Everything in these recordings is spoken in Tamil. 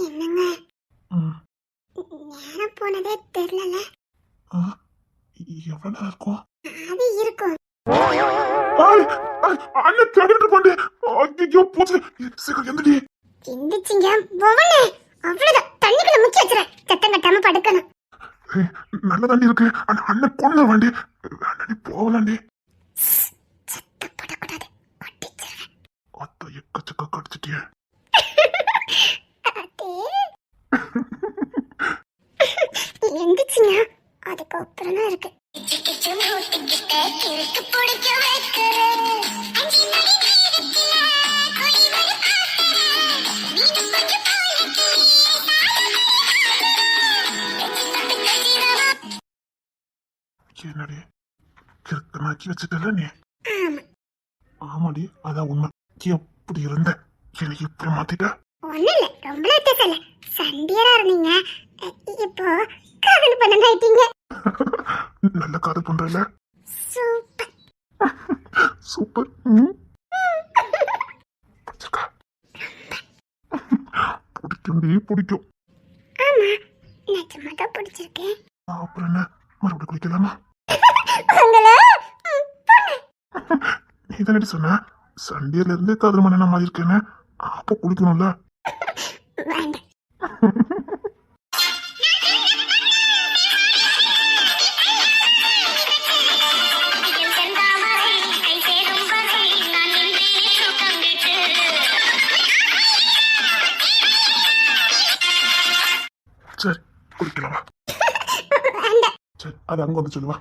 என்னங்க ம். நேரம் போனதே தெரியல. ஆ, எவ்வளவு நேரம் இருக்கும்? அது இருக்கும். ஆய், ஆய், அண்ணன் தேடிட்டு போண்டு. ஐயோ போச்சு. சீக்கிரம் எந்திரி. எந்திரிச்சிங்க போவனே. அவ்வளவுதான், தண்ணிக்குள்ள முக்கி வச்சிரேன். சத்தம் கட்டாம படுக்கணும். ஏய், நல்ல தண்ணி இருக்கு. அண்ணன் கொண்டு வேண்டி வேண்டாடி போகலாண்டி. சத்தம் படக்கூடாது, கொட்டிச்சிருவேன். அத்த எக்கச்சக்க கடிச்சிட்டியே. எந்திரிச்சிங்க, அதுக்கு அப்புறம் தான் இருக்கு. என்னடி கிறுக்கனாக்கி வச்சுட்டல நீ? ஆமா, ஆமாடி, அதான் உண்மை. எப்படி இருந்த எனக்கு இப்படி மாத்திட்ட? ஒண்ணு இல்ல, ரொம்ப பேசல. சண்டியரா இருந்தீங்க, இப்போ காதல் பண்ண ஆயிட்டீங்க. நல்ல காதல் பண்றல. Super super. பிடிச்சிருக்கா? பிடிக்கும்டி, பிடிக்கும். ஆமா, நிஜமாதான் பிடிச்சிருக்கேன். அப்புறம் என்ன, மறுபடியும் குளிக்கலாமா? உங்களா? நீ தானடி சொன்ன சண்டேல இருந்து காதல் மண்ண மாதிரி இருக்கேன்னு. அப்ப குளிக்கணும்ல. வேண்டாம். சரி, குளிக்கலாமா? வேண்டாம். சரி, அது அங்க வந்து சொல்லுவா.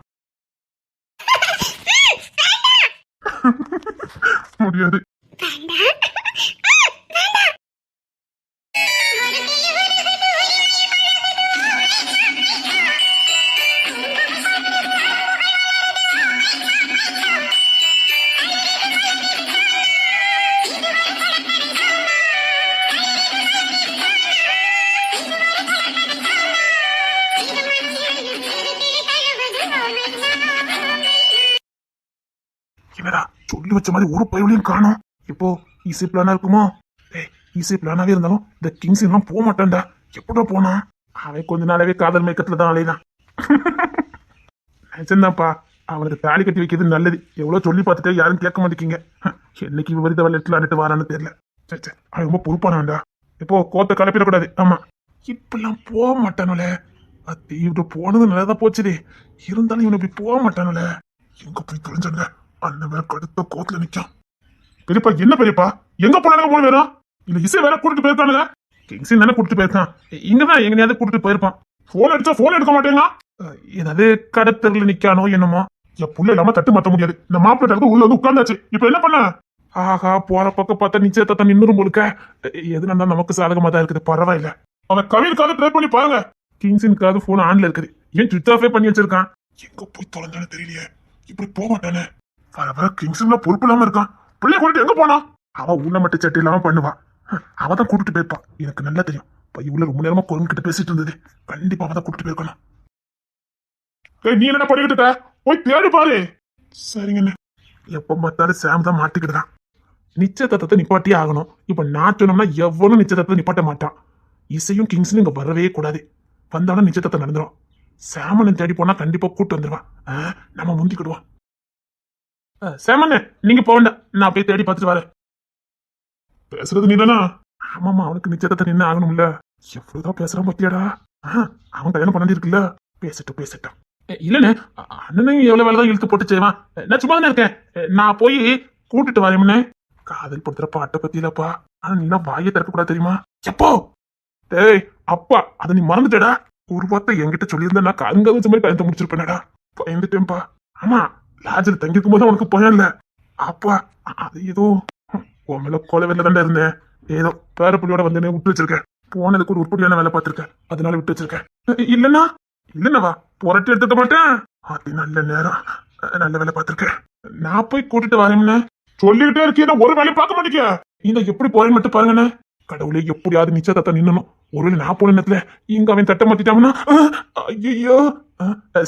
முடியாது. வேண்டாம். என்னடா சொல்லி வச்ச மாதிரி ஒரு பயவளையும் காணோம். இப்போ ஈஸி பிளானா இருக்குமோ? ஏய், ஈஸி பிளானாவே இருந்தாலும் இந்த கிங்ஸ் எல்லாம் போக மாட்டான்டா. எப்படா போனா? அவன் கொஞ்ச நாளாவே காதல் மயக்கத்துல தான் அலைதான். நினைச்சேன்தான்ப்பா, அவனுக்கு தாலி கட்டி வைக்கிறது நல்லது. எவ்வளவு சொல்லி பார்த்துட்டு யாரும் கேட்க மாட்டேங்க. என்னைக்கு விபரீத வெள்ளத்துல அன்னிட்டு வரான்னு தெரியல. சரி சரி, அவன் ரொம்ப பொறுப்பானவன்டா. இப்போ கோத்தை கலப்பிடக்கூடாது. ஆமா, இப்பெல்லாம் போக மாட்டானுல. அத்தி இவன் போனது நல்லதா போச்சுடே. இருந்தாலும் இவனை இப்படி போக மாட்டானுல. எங்க போய் தொலைஞ்சானுங்க? அண்ணன் வேற கடுத்த கோத்துல நிக்கான். பெரியப்பா, என்ன பெரியப்பா, எங்க போனாங்க? மூணு பேரும் இல்ல இசை வேற கூட்டிட்டு போயிருக்கானுங்க. கிங்ஸின் தானே கூட்டிட்டு போயிருக்கான். இங்கதான் எங்கனையாவது கூட்டிட்டு போயிருப்பான். போன் அடிச்சா போன் எடுக்க மாட்டேங்க. ஏதாவது கடத்தல நிக்கானோ என்னமோ. என் புள்ள இல்லாம தட்டு மாத்த முடியாது. இந்த மாப்பிள்ளை உள்ள வந்து உட்கார்ந்தாச்சு. இப்ப என்ன பண்ண? ஆஹா, போற பக்கம் பார்த்தா நிச்சயத்தான் நின்னுரும் போலுக்க. எது நடந்தா நமக்கு சாதகமா தான் இருக்குது. பரவாயில்ல. அவன் கவிழ்காவது ட்ரை பண்ணி பாருங்க. கிங்ஸின்காவது போன் ஆன்ல இருக்குது. ஏன் சுவிச் ஆஃபே பண்ணி வச்சிருக்கான்? எங்க போய் தொலைஞ்சானு தெரியலையே. இப்படி போக மாட்டானே. வர வர கிங்ஸ்ல பொறுப்பு இல்லாம இருக்கான். பிள்ளைய கூட்டிட்டு எங்க போனா? அவ உள்ள மட்டும் சட்டி இல்லாம பண்ணுவா. அவ தான் கூட்டிட்டு போயிருப்பான். எனக்கு நல்லா தெரியும். இவ்வளவு ரொம்ப நேரமா குரங்கு கிட்ட பேசிட்டு இருந்தது. கண்டிப்பா அவ தான் கூட்டிட்டு போயிருக்கணும். நீ என்ன பண்ணிக்கிட்டு இருக்க? போய் தேடி பாரு. சரிங்க. எப்ப பார்த்தாலும் சாம் தான் மாட்டிக்கிட்டுதான். நிச்சயத்தை நிப்பாட்டியே ஆகணும். இப்ப நான் சொன்னோம்னா எவ்வளவு நிச்சயத்தை நிப்பாட்ட மாட்டான். இசையும் கிங்ஸ்லும் இங்க வரவே கூடாது. வந்தாலும் நிச்சயத்தை நடந்துரும். சாமனை தேடி போனா கண்டிப்பா கூட்டு வந்துருவான். நம்ம முந்திக்கிடுவான். சேமண்ணே, நீங்க போக வேண்டாம். நான் போய் தேடி பார்த்துட்டு வரேன். பேசுறது நீதானா? ஆமாமா, அவனுக்கு நிச்சயத்தை நின்று ஆகணும்ல. எவ்வளவுதான் பேசுறான் பத்தியாடா. அவன் கல்யாணம் பண்ணி இருக்குல்ல. பேசட்டும். இல்லன்னு அண்ணனையும் எவ்வளவு வேலைதான் இழுத்து போட்டு செய்வான். நான் சும்மா தானே இருக்கேன். நான் போய் கூட்டிட்டு வரேன். காதல் படுத்துற பாட்டை பத்தியிலப்பா. ஆனா நீ வாயை திறக்க கூடாது தெரியுமா? எப்போ? டேய் அப்பா, அதை நீ மறந்துட்டடா. ஒரு வார்த்தை என்கிட்ட சொல்லியிருந்தா நான் அங்க வச்ச மாதிரி கழுத்த முடிச்சிருப்பேனடா. பயந்துட்டேன்ப்பா. ஆமா, லாஜில் தங்கிருக்கும் போது உனக்கு பயம் இல்ல. அப்பா, அது ஏதோ உன் மேல கொலை வேலை தாண்டா இருந்தேன். ஏதோ பேர புள்ளியோட வந்து விட்டு வச்சிருக்கேன். போனதுக்கு ஒரு உருப்படியான வேலை பார்த்திருக்கேன். அதனால விட்டு வச்சிருக்கேன். இல்லன்னவா புரட்டி எடுத்துக்க மாட்டேன். அது நல்ல நேரம், நல்ல வேலை பார்த்திருக்கேன். நான் போய் கூட்டிட்டு வரேன்னு சொல்லிக்கிட்டே இருக்கேன். ஒரு வேலையை பார்க்க மாட்டேங்க. இந்த எப்படி போறேன்னு மட்டும் பாருங்கண்ணே. கடவுளே, எப்படியாவது நிச்சயத்தை நின்னணும். ஒருவேளை நான் போன நேரத்துல இங்க அவன் தட்ட மாட்டிட்டாங்கன்னா, ஐயோ.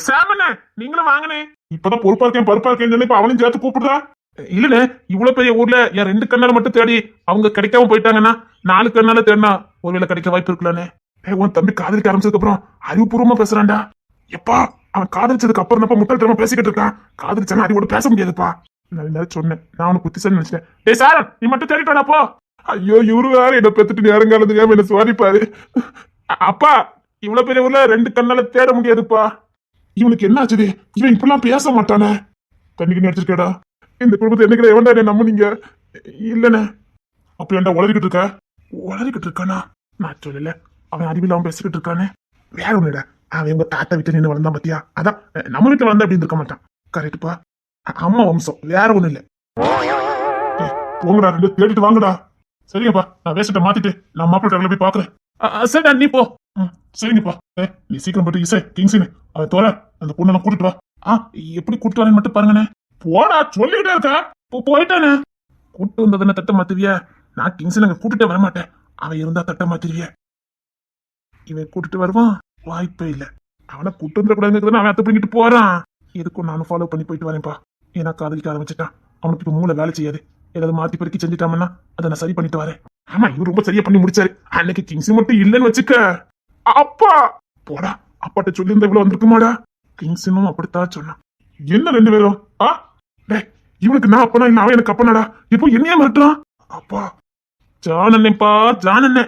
சாமண்ணே, நீங்களும் வாங்கினே. இப்பதான் பொறுப்பா இருக்கேன் பருப்பா இருக்கேன்னு இப்ப அவனையும் சேர்த்து கூப்பிடுறா. இல்லண்ணே, இவ்வளவு பெரிய ஊர்ல என் 2 கண்ணால மட்டும் தேடி அவங்க கிடைக்காம போயிட்டாங்கன்னா 4 கண்ணால தேடினா ஒருவேளை கிடைக்க வாய்ப்பு இருக்கலானே. உன் தம்பி காதலிக்க ஆரம்பிச்சதுக்கு அப்புறம் அறிவுபூர்வமா பேசுறான்டா. எப்பா அவன் காதலிச்சதுக்கு அப்புறம் தான் முட்டாள்தனமா பேசிக்கிட்டு இருக்கான். காதலிச்சானா அறிவோட பேச முடியாதுப்பா. நான் சொன்னேன், நான் அவனுக்கு புத்திசாலி நினைச்சிட்டேன். டேய் சார், நீ மட்டும் தேடிட்டு போ. ஐயோ, இவரு வேற என்ன பெத்துட்டு நேரங்காலம் தெரியாம என்ன சுவாரிப்பாரு. அப்பா இவ்வளவு பெரிய ஊர்ல 2 கண்ணால தேட முடியாதுப்பா. இவனுக்கு என்ன ஆச்சுது? இவன் இப்பெல்லாம் பேச மாட்டானே. தண்ணிக்கு அடிச்சிருக்கேடா. இந்த குடும்பத்தை என்னைக்கு எவன்டா என்ன நம்புனீங்க? இல்லண்ணே. அப்ப ஏன்டா உளறிக்கிட்டு இருக்க? உளறிக்கிட்டு இருக்கானா? நான் சொல்லல, அவன் அறிவில்லாம பேசிக்கிட்டு இருக்கானே. வேற ஒண்ணுடா, அவன் உங்க தாத்தா வீட்டுல நின்று வளர்ந்தான் பாத்தியா? அதான் நம்ம வீட்டுல வந்தா அப்படின்னு இருக்க மாட்டான். கரெக்டுப்பா, அம்மா வம்சம், வேற ஒண்ணு இல்ல. போங்கடா, 2 தேடிட்டு வாங்கடா. சரிங்கப்பா, நான் வேஷத்தை மாத்திட்டு நான் மாப்பிள்ளை போய் பாக்குறேன். சரிடா, நீ போ. சரிங்கப்பா. நீ சீக்கிரம் போட்டு இசை கிங்ஸின்னு அவன் தோற அந்த பொண்ணெல்லாம் கூட்டிட்டு வா. எப்படி கூட்டிட்டு வரேன்னு மட்டும் பாருங்கண்ணே. போடா, சொல்லிக்கிட்டே இருக்கா. போயிட்டானே. கூட்டு வந்ததுன்னு தட்ட மாத்திரியா? நான் கிங்ஸன் அங்க கூட்டிட்டு வரமாட்டேன். அவன் இருந்தா தட்ட மாத்திரியா? இவன் கூட்டிட்டு வருவான், வாய்ப்பே இல்ல. அவனை கூட்டு வந்துடக்கூடாதுங்கிறது அவன் அத்தை பண்ணிட்டு போறான். எதுக்கும் நானும் ஃபாலோ பண்ணி போயிட்டு வரேன்ப்பா. ஏன்னா காதலிக்க ஆரம்பிச்சிட்டான். அவனுக்கு இப்ப மூளை வேலை செய்யாது. ஏதாவது மாத்தி பெருக்கி செஞ்சுட்டாமன்னா அதை நான் சரி பண்ணிட்டு வரேன். ஆமா, இவரு ரொம்ப சரியா பண்ணி முடிச்சாரு. அன்னைக்கு கிங்ஸ் மட்டும் இல்லைன்னு வச்சுக்க. அப்பா போடா, அப்பாட்ட சொல்லி இருந்த இவ்வளவு வந்திருக்குமாடா. கிங்ஸும் அப்படித்தான் சொன்னான். என்ன 2 பேரும்? இவனுக்கு நான் அப்பனா இல்ல அவன் எனக்கு அப்பனாடா. இப்போ என்னையே மிரட்டுறான். அப்பா ஜானப்பா, ஜானண்ணே.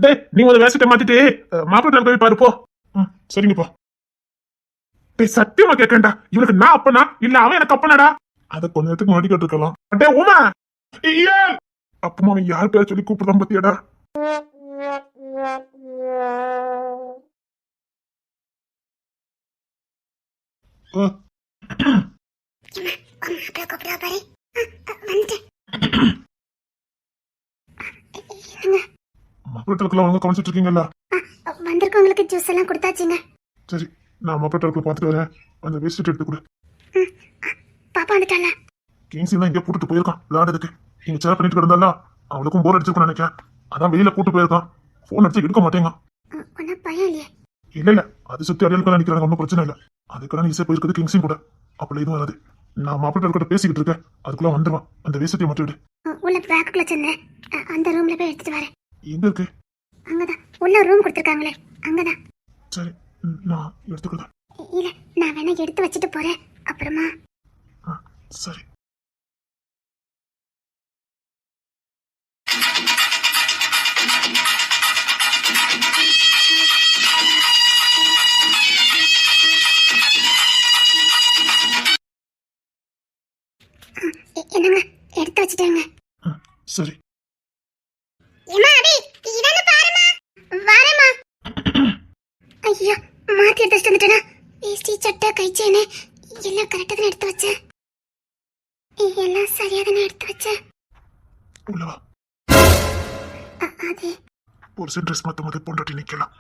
டேய், நீ ஒரு வேஷத்தை மாத்திட்டு மாப்பிள்ளை போய் பாரு போ. சரிங்கப்பா. டேய், சத்தியமா கேட்கண்டா, இவனுக்கு நான் அப்பனா இல்ல அவன் எனக்கு அப்பனாடா. அத கொஞ்ச நேரத்துக்கு முன்னாடி கேட்டுருக்கலாம். டே உமா, அப்பமா அவன் யார் பேர சொல்லி கூப்பிடுறான் பத்தியாடா. மாப்பிள்ளை ஒழுங்கா கவனிச்சிட்டு இருக்கீங்களா? வந்திருக்கவங்களுக்கு ஜூஸ் எல்லாம் கொடுத்தாச்சுங்க. சரி, நான் மாப்பிள்ளை பாத்துட்டு வரேன். அந்த வேஸ்ட் எடுத்து கொடு. பாப்பா வந்துட்டால. கிங்ஸி தான் இங்கே கூட்டிட்டு போயிருக்கான் விளையாடுறதுக்கு. இங்க சேர் பண்ணிட்டு கிடந்தால அவளுக்கும் போர் அடிச்சிருக்கும் நினைக்கிறேன். அதான் வெளியில கூட்டு போயிருக்கான். போன் அடிச்சு எடுக்க மாட்டேங்க. பயம் இல்லையே? இல்ல, அது சுத்தி அடையாளம் நினைக்கிறாங்க, ஒன்றும் பிரச்சனை இல்ல. அதுக்கெல்லாம் இசை போயிருக்குது கிங்ஸின் கூட. அப்படி எதுவும் வராது. நான் மாப்பிள்ளை கூட பேசிக்கிட்டு இருக்கேன், அதுக்குள்ள வந்துருவான். அந்த வேஷத்தை மட்டும் விடு. உள்ள பேக்குள்ள சொன்னேன், அந்த ரூம்ல போய் எடுத்துட்டு வரேன். எங்க இருக்கு? அங்கதான் உள்ள ரூம் கொடுத்துருக்காங்களே, அங்கதான். சரி, நான் எடுத்துக்கிறேன். இல்ல, நான் வேணா எடுத்து வச்சுட்டு போறேன் அப்புறமா. சரி. என்னங்க, எடுத்து வச்சுட்டேங்க. சரி. ஐயோ, மாத்தி எடுத்து வந்துட்டேனா? வேஷ்டி, சட்டை, கைச்சேனு எல்லாம் கரெக்டா தான் எடுத்து வச்சேன். எல்லாம் சரியா தானே எடுத்து வச்சேன். உள்ளவா. அது ஒரு ட்ரெஸ் மாத்த மாதிரி பொண்டாட்டி நிக்கலாம்.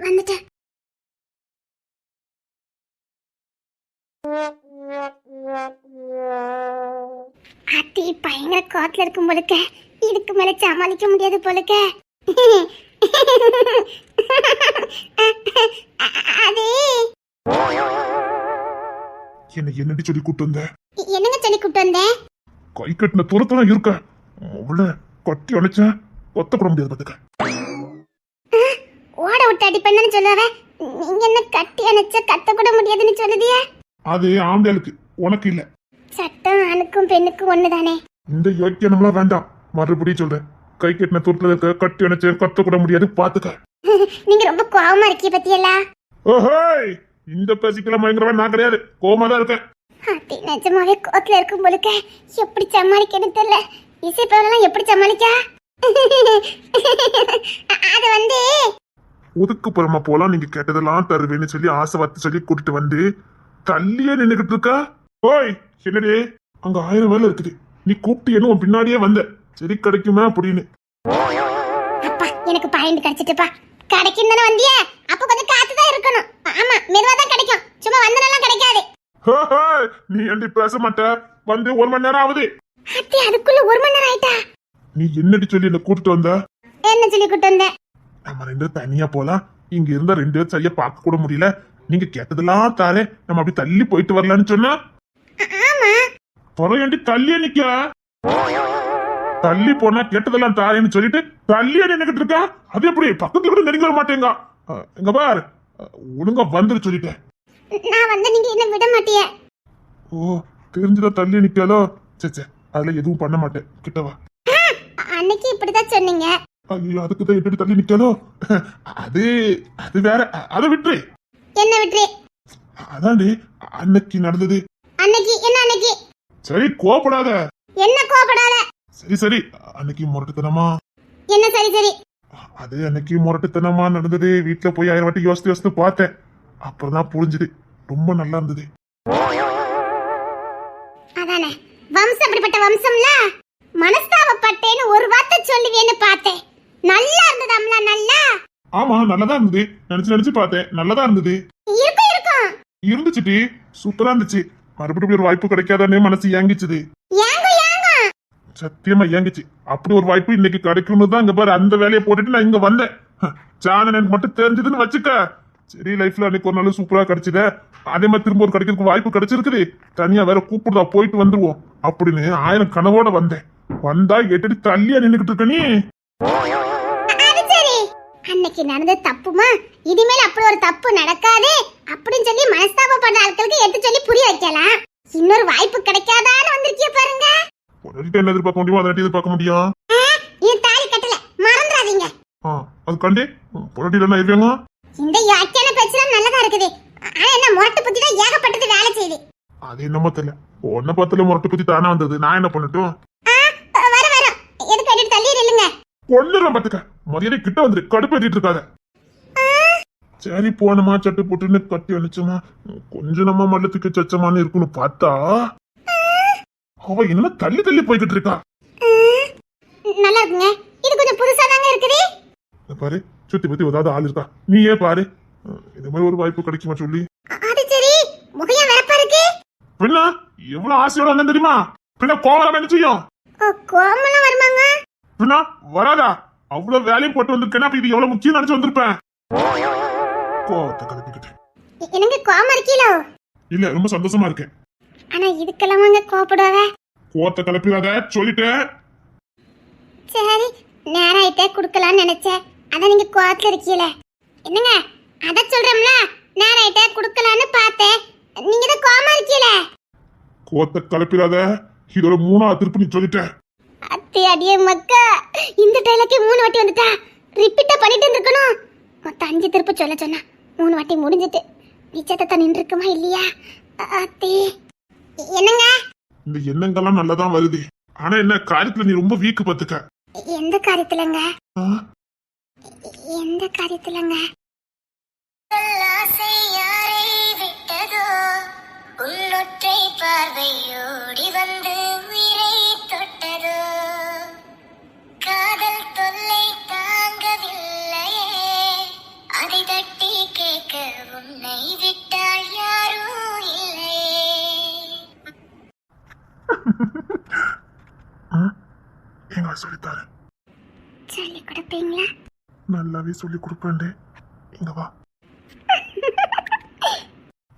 வந்துட்டேன். அத்தி பயங்கர காத்துல இருக்கும் போலுக்க. இதுக்கு மேல சமாளிக்க முடியாது போலுக்க. அது என்னடி சொல்லி கூட்டு வந்த? என்னங்க சொல்லி கூட்டு வந்தேன்? கை கட்டின தூரத்துல இருக்க உள்ள கட்டி அணைச்ச கொத்த கூட முடியாது பாத்துக்க. ஓட விட்டு அடி பண்ணு சொல்லுவ. நீங்க என்ன கட்டி அணைச்ச கத்த கூட முடியாதுன்னு சொல்லுதியா? அது ஆம்பளைகளுக்கு, உனக்கு இல்ல. சட்டம் ஆணுக்கும் பெண்ணுக்கும் ஒண்ணுதானே. இந்த யோக்கியனம்லாம் வேண்டாம். மறுபடியும் சொல்றேன், கை கட்டின தூரத்துல இருக்க கட்டி அணைச்ச கத்த கூட முடியாது பாத்துக்க. நீங்க ரொம்ப கோவமா இருக்கீ பத்தியெல்லாம். ஓஹோய், இந்த பேசிக்கலாம் பயங்கரமா நான் கிடையாது, கோவமா தான் இருக்கேன். அத்தி நிஜமாவே கோத்துல இருக்கும் போலுக்க. எப்படி சமாளிக்கணும் தெரியல. இசை பேரெல்லாம் எப்படி சமாளிக்க? அது வந்து ஒதுக்குப்புறமா போலாம், நீங்க கேட்டதெல்லாம் தருவேன்னு சொல்லி ஆசை வார்த்தை சொல்லி கூட்டிட்டு வந்து தள்ளியே நின்னுகிட்டு இருக்கா. ஓய் என்னடி, அங்க 1000 வேலை இருக்குது. நீ கூப்பிட்டு என்ன உன் பின்னாடியே வந்த, சரி கிடைக்குமா அப்படின்னு. அப்பா எனக்கு பாயிண்ட் கிடைச்சிட்டுப்பா. கிடைக்கும் தானே வந்தியே, அப்ப கொஞ்சம் காத்துதான் இருக்கணும். ஆமா, மெதுவா தான் கிடைக்கும், சும்மா வந்தனெல்லாம் கிடைக்காது. நீ ஏண்டி பேச மாட்ட? வந்து 1 மணி நேரம் ஆகுது. அத்தி அதுக்குள்ள 1 மணி நேரம் ஆயிட்டா? நீ என்னடி சொல்லி என்ன கூட்டிட்டு வந்த? என்ன சொல்லி கூட்டிட்டு வந்த? நம்ம 2 பேரும் தனியா போலாம். இங்க இருந்தா 2 பேரும் சரியா பார்க்க கூட முடியல. நீங்க கேட்டதெல்லாம் தாரே, நம்ம அப்படி தள்ளி போயிட்டு வரலான்னு சொன்னா ஆமா ஏண்டி தள்ளியே நிக்க? தள்ளி போனா கேட்டதெல்லாம் தாரேன்னு சொல்லிட்டு தள்ளியே நின்னுகிட்டு இருக்கா. அது எப்படி பக்கத்துல கூட நெருங்க வர மாட்டேங்க. எங்க பார், ஒழுங்கா வந்துரு சொல்லிட்டேன். நான் வந்து நீங்க என்ன விட மாட்டிய. ஓ, தெரிஞ்சுதான் தள்ளி நிக்காலோ. சே, அதுல எதுவும் பண்ண மாட்டேன், கிட்டவா. அன்னைக்கு இப்படிதான் சொன்னீங்க. ஐயோ, அதுக்குதான் எப்படி தள்ளி நிக்காலோ. அது அது வேற, அதை விட்டுரு. என்ன விட்டுரு? அதாண்டி அன்னைக்கு நடந்தது. அன்னைக்கு என்ன? அன்னைக்கு சரி, கோபப்படாத. என்ன கோபப்படாத? சரி, அன்னைக்கு முரட்டுத்தனமா. என்ன சரி? அது அன்னைக்கு முரட்டுத்தனமா நடந்தது. வீட்டுல போய் 1000 வாட்டி யோசித்து பார்த்தேன். அப்புறம்தான் புரிஞ்சுது. ரொம்ப நல்லா இருந்தது. அதானே, வம்சம் அப்படிப்பட்ட வம்சம்ல மனஸ்தாபப்பட்டேன்னு ஒரு வார்த்தை சொல்லுவேன்னு பார்த்தேன். நல்லா இருந்ததாம்ல? நல்லா. ஆமா, நல்லதா இருந்தது. நினைச்சு பார்த்தேன், நல்லதா இருந்தது. இருக்கும் இருந்துச்சுடி, சூப்பரா இருந்துச்சு. மறுபடியும் ஒரு வாய்ப்பு கிடைக்காதானே மனசு ஏங்கிச்சுது. சத்தியமா ஏங்கிச்சு. அப்படி ஒரு வாய்ப்பு இன்னைக்கு கிடைக்கும்னு தான் இங்க பாரு அந்த வேலையை போட்டுட்டு நான் இங்க வந்தேன். சாணன் எனக்கு மட்டும் தெரிஞ்சதுன்னு வச்சுக்க. சரி, லைஃப்ல அன்னைக்கு ஒரு நாள் சூப்பரா கிடைச்சத, அதே மாதிரி திரும்ப ஒரு கிடைக்கிறதுக்கு வாய்ப்பு கிடைச்சிருக்குது. தனியா வேற கூப்பிடுதா, போயிட்டு வந்துருவோம் அப்படின்னு 1000 கனவோட வந்தேன். வந்தா எட்டடி தள்ளியா நின்னுகிட்டு இருக்க நீ. அன்னைக்கு நடந்த தப்புமா, இனிமேல் அப்படி ஒரு தப்பு நடக்காது அப்படின்னு சொல்லி மனஸ்தாபப்படுற ஆட்களுக்கு எடுத்து சொல்லி புரிய வைக்கலாம். இன்னொரு வாய்ப்பு கிடைக்காதான்னு வந்திருக்கிய பாருங்க. என்ன எதிர்பார்க்க முடியுமோ அதை எதிர்பார்க்க முடியும். இது தாலி கட்டல, மறந்துடாதீங்க. அது கண்டே பொருட்டில என்ன இருக்காங்க. இந்த யாக்கியான பேச்சுலாம் நல்லதா இருக்குது. ஆனா என்ன முரட்டு புத்தி தான் ஏகப்பட்டது வேலை செய்யுது. அது என்னமோ தெரியல, உன்னை பார்த்துல முரட்டு புத்தி தானே வந்தது. நான் என்ன பண்ணட்டும்? வர எதுக்கு எடுத்து தள்ளி இல்லைங்க. கொண்டுறேன் பாத்துக்க. மரியாதை கிட்ட வந்துரு, கடுப்பேற்றிட்டு இருக்காத. சரி, போனமா சட்டு போட்டுன்னு கட்டி அணிச்சோமா, கொஞ்சம் நம்ம மல்லத்துக்கு சச்சமானு இருக்குன்னு பார்த்தா அவ என்ன தள்ளி தள்ளி போய்கிட்டு இருக்கா. நல்லா இருக்குங்க. இது கொஞ்சம் புதுசா தாங்க இருக்குது. பாரு, சுத்தி பத்தி ஏதாவது ஆள் இருக்கா நீயே பாரு. இது மாதிரி ஒரு வாய்ப்பு கிடைக்குமா சொல்லி. அது சரி, முகையா வரப்பா இருக்கு. பின்ன எவ்வளவு ஆசையோட வந்தேன் தெரியுமா? பின்ன கோவம் என்ன செய்யும்? கோவம்லாம் வருமாங்க? பின்ன வராதா? அவ்வளவு வேலையும் போட்டு வந்திருக்கேன்னா இது எவ்வளவு முக்கியம் நினைச்சு வந்திருப்பேன். கோவத்தை கலப்பிக்கிட்டேன். எனக்கு கோவம் இருக்கீங்களோ? இல்ல, ரொம்ப சந்தோஷமா இருக்கேன். ஆனா இதுக்கெல்லாம் வாங்க கோவப்படுவாங்க. கோவத்தை கலப்பிடாத சொல்லிட்டேன். சரி, நேரம் ஆயிட்டே குடுக்கலாம்னு நினைச்சேன். அதான் நீங்க கோவத்துல இருக்கீல. என்னங்க, அத சொல்றோம்ல, நேரம் ஆயிட்டே குடுக்கலாம்னு பார்த்தேன். நீங்க தான் கோவமா இருக்கீல. கோவத்தை கலப்பிடாத, இதோட 3ஆவது திருப்பி நீ சொல்லிட்டேன். அத்தி அடியே மக்கா, இந்த டைலாக்கே 3 வாட்டி வந்துட்டா. ரிப்பீட்டா பண்ணிட்டு இருக்கணும். மொத்தம் 5 திருப்பி சொல்ல சொன்னா 3 வாட்டி முடிஞ்சிட்டு நிச்சயத்தை நின்று இருக்குமா இல்லையா? அத்தி என்னங்க? இந்த எண்ணங்கள்லாம் நல்லதான் வருது. ஆனா என்ன காரியத்துல நீ ரொம்ப வீக்கு பாத்துக்க. எந்த காரியத்துலங்க? எந்த காரியத்துலங்க? உன்னொற்றை பார்வையோடி வந்து உயிரை தொட்டதோ, காதல் தொல்லை தாங்கவில்லையே, அதை தட்டி கேட்க உன்னை விட்டால் யாரும் இல்லை. எங்க சொல்லித்தாரு. சொல்லி கொடுப்பீங்களா? நல்லாவே சொல்லி கொடுப்பேன்டே. இங்க வா.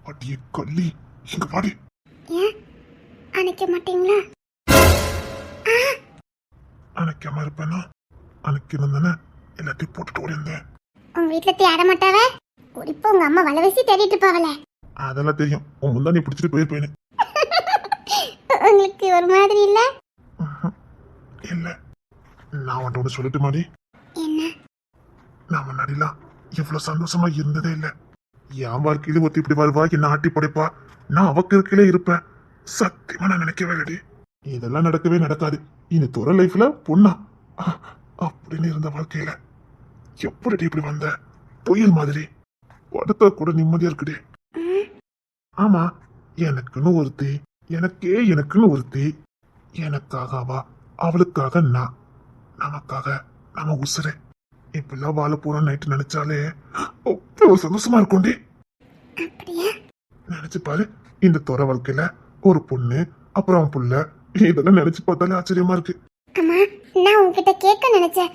அடியே கள்ளி, இங்க பாடி. ஏன் அணைக்க மாட்டீங்களா? அணைக்காம இருப்பேனா? அணைக்கணும் எல்லாத்தையும் போட்டுட்டு ஓடிந்தேன். உங்க வீட்டுல தேட மாட்டாவ? குறிப்பா உங்க அம்மா வலை வீசி தேடிட்டு இருப்பாவல. அதெல்லாம் தெரியும். உன் முந்தா நீ பிடிச்சிட்டு போயிருப்பேன்னு. உங்களுக்கு ஒரு மாதிரி இல்ல? இல்ல, நான் உன்ட்ட ஒண்ணு சொல்லிட்டு மாடி. என்ன? நான் முன்னாடிலாம் இவ்வளவு சந்தோஷமா இருந்ததே இல்ல. என் வாழ்க்கையில ஒத்தி இப்படி வருவா, என்ன ஆட்டி படைப்பா, நான் அவக்கு இருக்கையில இருப்பேன். சத்தியமா நான் நினைக்கவே இல்லடி. இதெல்லாம் நடக்கவே நடக்காது. இந்த துறை லைஃப்ல பொண்ணா அப்படின்னு இருந்த வாழ்க்கையில எப்படி இப்படி வந்த? புயல் மாதிரி படுத்தா கூட நிம்மதியா இருக்குடே. ஆமா, எனக்குன்னு ஒருத்தி, எனக்குன்னு ஒருத்தி, எனக்காகவா, அவளுக்காக நான், நமக்காக நம்ம உசுரே. இப்பெல்லாம் வாழ போறோம் நைட்டு நினைச்சாலே அவ்வளவு சந்தோஷமா இருக்கும்டி. நினைச்சு பாரு, இந்த துறை வாழ்க்கையில ஒரு பொண்ணு, அப்புறம் அவன் புள்ள, இதெல்லாம் நினைச்சு பார்த்தாலே ஆச்சரியமா இருக்கு. அம்மா, நான் உங்ககிட்ட கேட்க நினைச்சேன்,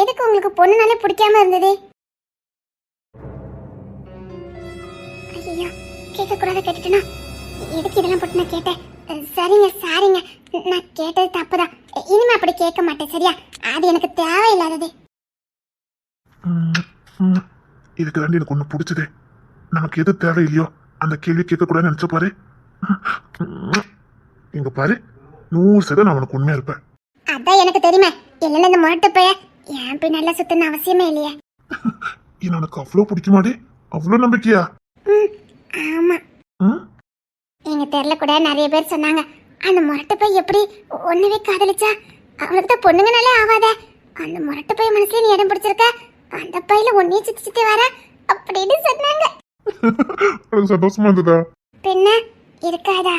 எதுக்கு உங்களுக்கு பொண்ணுனாலே பிடிக்காம இருந்தது? ஐயோ கேட்கக்கூடாத கேட்டுட்டேனா? எதுக்கு இதெல்லாம் போட்டு நான் கேட்டேன்? சரிங்க சாரிங்க, நான் கேட்டது தப்புதான். இனிமே அப்படி கேட்க மாட்டேன் சரியா? அது எனக்கு தேவையில்லாதது. இதுக்கு தாண்டி எனக்கு ஒண்ணு பிடிச்சதே. நமக்கு எது தேவையில்லையோ அந்த கேள்வி கேட்கக்கூடாதுன்னு நினைச்ச பாரு. இங்க பாரு, 100% நான் உனக்கு உண்மையா இருப்பேன். அதான் எனக்கு தெரியுமே. இல்லைன்னா இந்த முரட்டு பைய என் போய் நல்லா சுத்தணும் அவசியமே இல்லையே. இது உனக்கு அவ்வளோ பிடிக்குமாடி? அவ்வளோ நம்பிக்கையா? ஆமா. எங்க தெருல கூட நிறைய பேர் சொன்னாங்க, அந்த முரட்டு பை எப்படி ஒன்னவே காதலிச்சா? அவனுக்கு தான் பொண்ணுங்கனாலே ஆவாத. அந்த முரட்டு பை மனசுல நீ இடம் பிடிச்சிருக்க, அந்த பையில ஒன்னே சுத்தி சுத்தி வர அப்படின்னு சொன்னாங்க. எனக்கு சந்தோஷமா இருந்ததா? பின்ன இருக்காதா?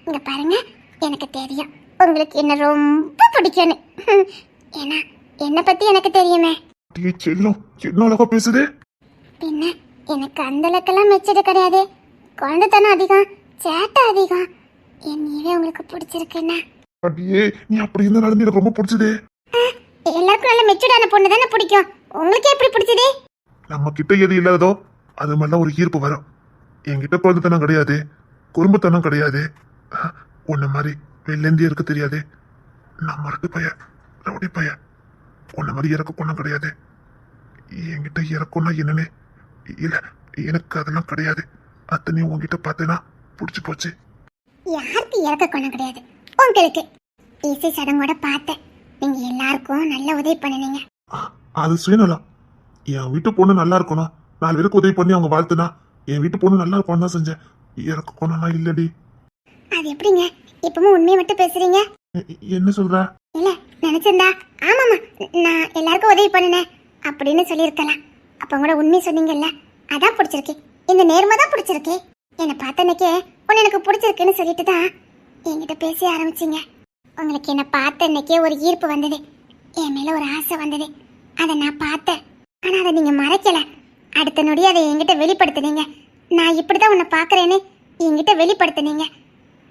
இங்க பாருங்க, எனக்கு தெரியும் உங்களுக்கு என்ன ரொம்ப பிடிக்கும்னு. ஏன்னா என்ன பத்தி எனக்கு தெரியுமே. செல்லம் என்ன அழகா பேசுதே. பின்ன எனக்கு அந்த அளவுக்கெல்லாம் மெச்சது கிடையாது. குழந்தைத்தனம் அதிகம், சேட்டை அதிகம். என் நீவே உங்களுக்கு பிடிச்சிருக்குன்னா? அடியே, நீ அப்படி இருந்தனால எனக்கு ரொம்ப பிடிச்சதே. எல்லாருக்கும் நல்ல மெச்சூர்டான பொண்ணு தானே பிடிக்கும். உங்களுக்கு எப்படி பிடிச்சது? நம்ம கிட்ட எது இல்லாததோ அது மாதிரிலாம் ஒரு ஈர்ப்பு வரும். என்கிட்ட குழந்தைத்தனம் கிடையாது, குறும்புத்தனம் கிடையாது. உன்ன மாதிரி வெள்ளேந்தியே இருக்க தெரியாது. நான் மறட்டு பையன், ரவுடி பையன். உன்ன மாதிரி இறக்க குணம் கிடையாது. என்கிட்ட இறக்கம்னா என்னன்னு இல்ல, எனக்கு அதெல்லாம் கிடையாது. அத்தனையும் உன்கிட்ட பார்த்தேன்னா பிடிச்சி போச்சு. யாருக்கு இறக்க குணம் கிடையாது? உங்களுக்கு. இசை சடங்கோட பார்த்தேன், நீங்க எல்லாருக்கும் நல்ல உதவி பண்ணுனீங்க. அது சுயநலம். என் வீட்டு பொண்ணு நல்லா இருக்கணும், 4 பேருக்கு உதவி பண்ணி அவங்க வாழ்த்துனா என் வீட்டு பொண்ணு நல்லா இருக்கணும் தான் செஞ்சேன். இறக்க குணம்லாம் இல்லடி. அது எப்படிங்க இப்பவும் உண்மையை மட்டும் பேசுறீங்க? என்ன சொல்ற? இல்ல நினைச்சிருந்தா ஆமாமா நான் எல்லாருக்கும் உதவி பண்ணுனேன் அப்படின்னு சொல்லியிருக்கலாம். அப்ப கூட உண்மை சொன்னீங்கல்ல, அதான் பிடிச்சிருக்கு. இந்த நேர்மை தான் பிடிச்சிருக்கு. என்னை பார்த்தனைக்கே உன்னை எனக்கு பிடிச்சிருக்குன்னு சொல்லிட்டு தான் என்கிட்ட பேச ஆரம்பிச்சிங்க. உங்களுக்கு என்னை பார்த்த அன்னைக்கே ஒரு ஈர்ப்பு வந்தது, என் மேல ஒரு ஆசை வந்தது. அதை நான் பார்த்தேன், ஆனா அதை நீங்க மறைக்கல. அடுத்த நொடி அதை என்கிட்ட வெளிப்படுத்தினீங்க. நான் இப்படிதான் உன்னை பார்க்கறேன்னு என்கிட்ட வெளிப்படுத்தினீங்க.